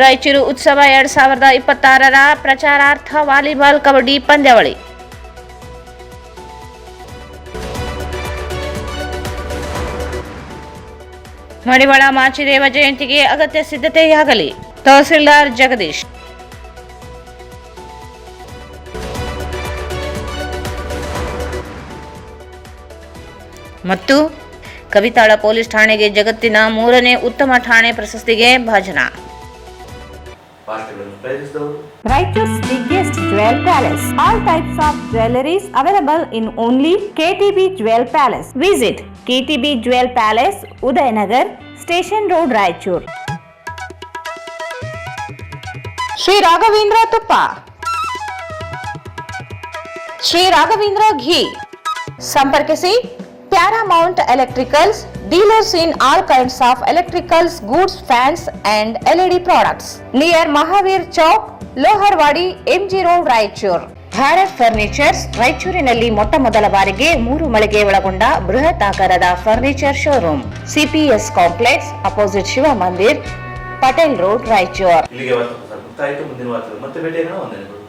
ರಾಯಚೂರು ಉತ್ಸವ 2026ರ ಪ್ರಚಾರಾರ್ಥ ವಾಲಿಬಾಲ್, ಕಬಡ್ಡಿ ಪಂದ್ಯಾವಳಿ. ಮಡಿವಾಳ ಮಾಚಿದೇವ ಜಯಂತಿಗೆ ಅಗತ್ಯ ಸಿದ್ಧತೆಯಾಗಲಿ. ತಹಸೀಲ್ದಾರ್ ಜಗದೀಶ್. ಮತ್ತು ಕವಿತಾಳ ಪೊಲೀಸ್ ಠಾಣೆಗೆ ಜಗತ್ತಿನ 3ನೇ ಉತ್ತಮ ಠಾಣೆ ಪ್ರಶಸ್ತಿಗೆ ಭಾಜನ. Raichur's biggest jewel palace. All types of jewelries available in only KTB Jewel Palace. Visit KTB Jewel Palace, Udayanagar, Station Road, Raichur. Shri Raghavendra ತುಪ್ಪ, ಶ್ರೀ ರಾಘವೇಂದ್ರ ಘೀ. ಸಂಪರ್ಕಿಸಿ Paramount Electricals, dealers in all kinds of electricals, goods, fans and LED products. Near Mahavir Chowk, Loharwadi, MG Road, Raichur. Bharat furnitures, ರಾಯಚೂರಿನಲ್ಲಿ ಮೊಟ್ಟ ಮೊದಲ ಬಾರಿಗೆ 3 ಮಳಿಗೆ ಒಳಗೊಂಡ ಬೃಹತ್ ಆಕಾರದ furniture showroom. CPS complex, opposite Shiva Mandir, Patel road, Raichur. ಇಲ್ಲಿಗೆ ವಾರ್ತಾ ಪ್ರಸಾರ ಮುಕ್ತಾಯಿತು. ಮುಂದಿನ ವಾರ್ತೆಗಳು ಮತ್ತೆ ಭೇಟಿಯಾಗೋಣ. ವಂದನೆಗಳು.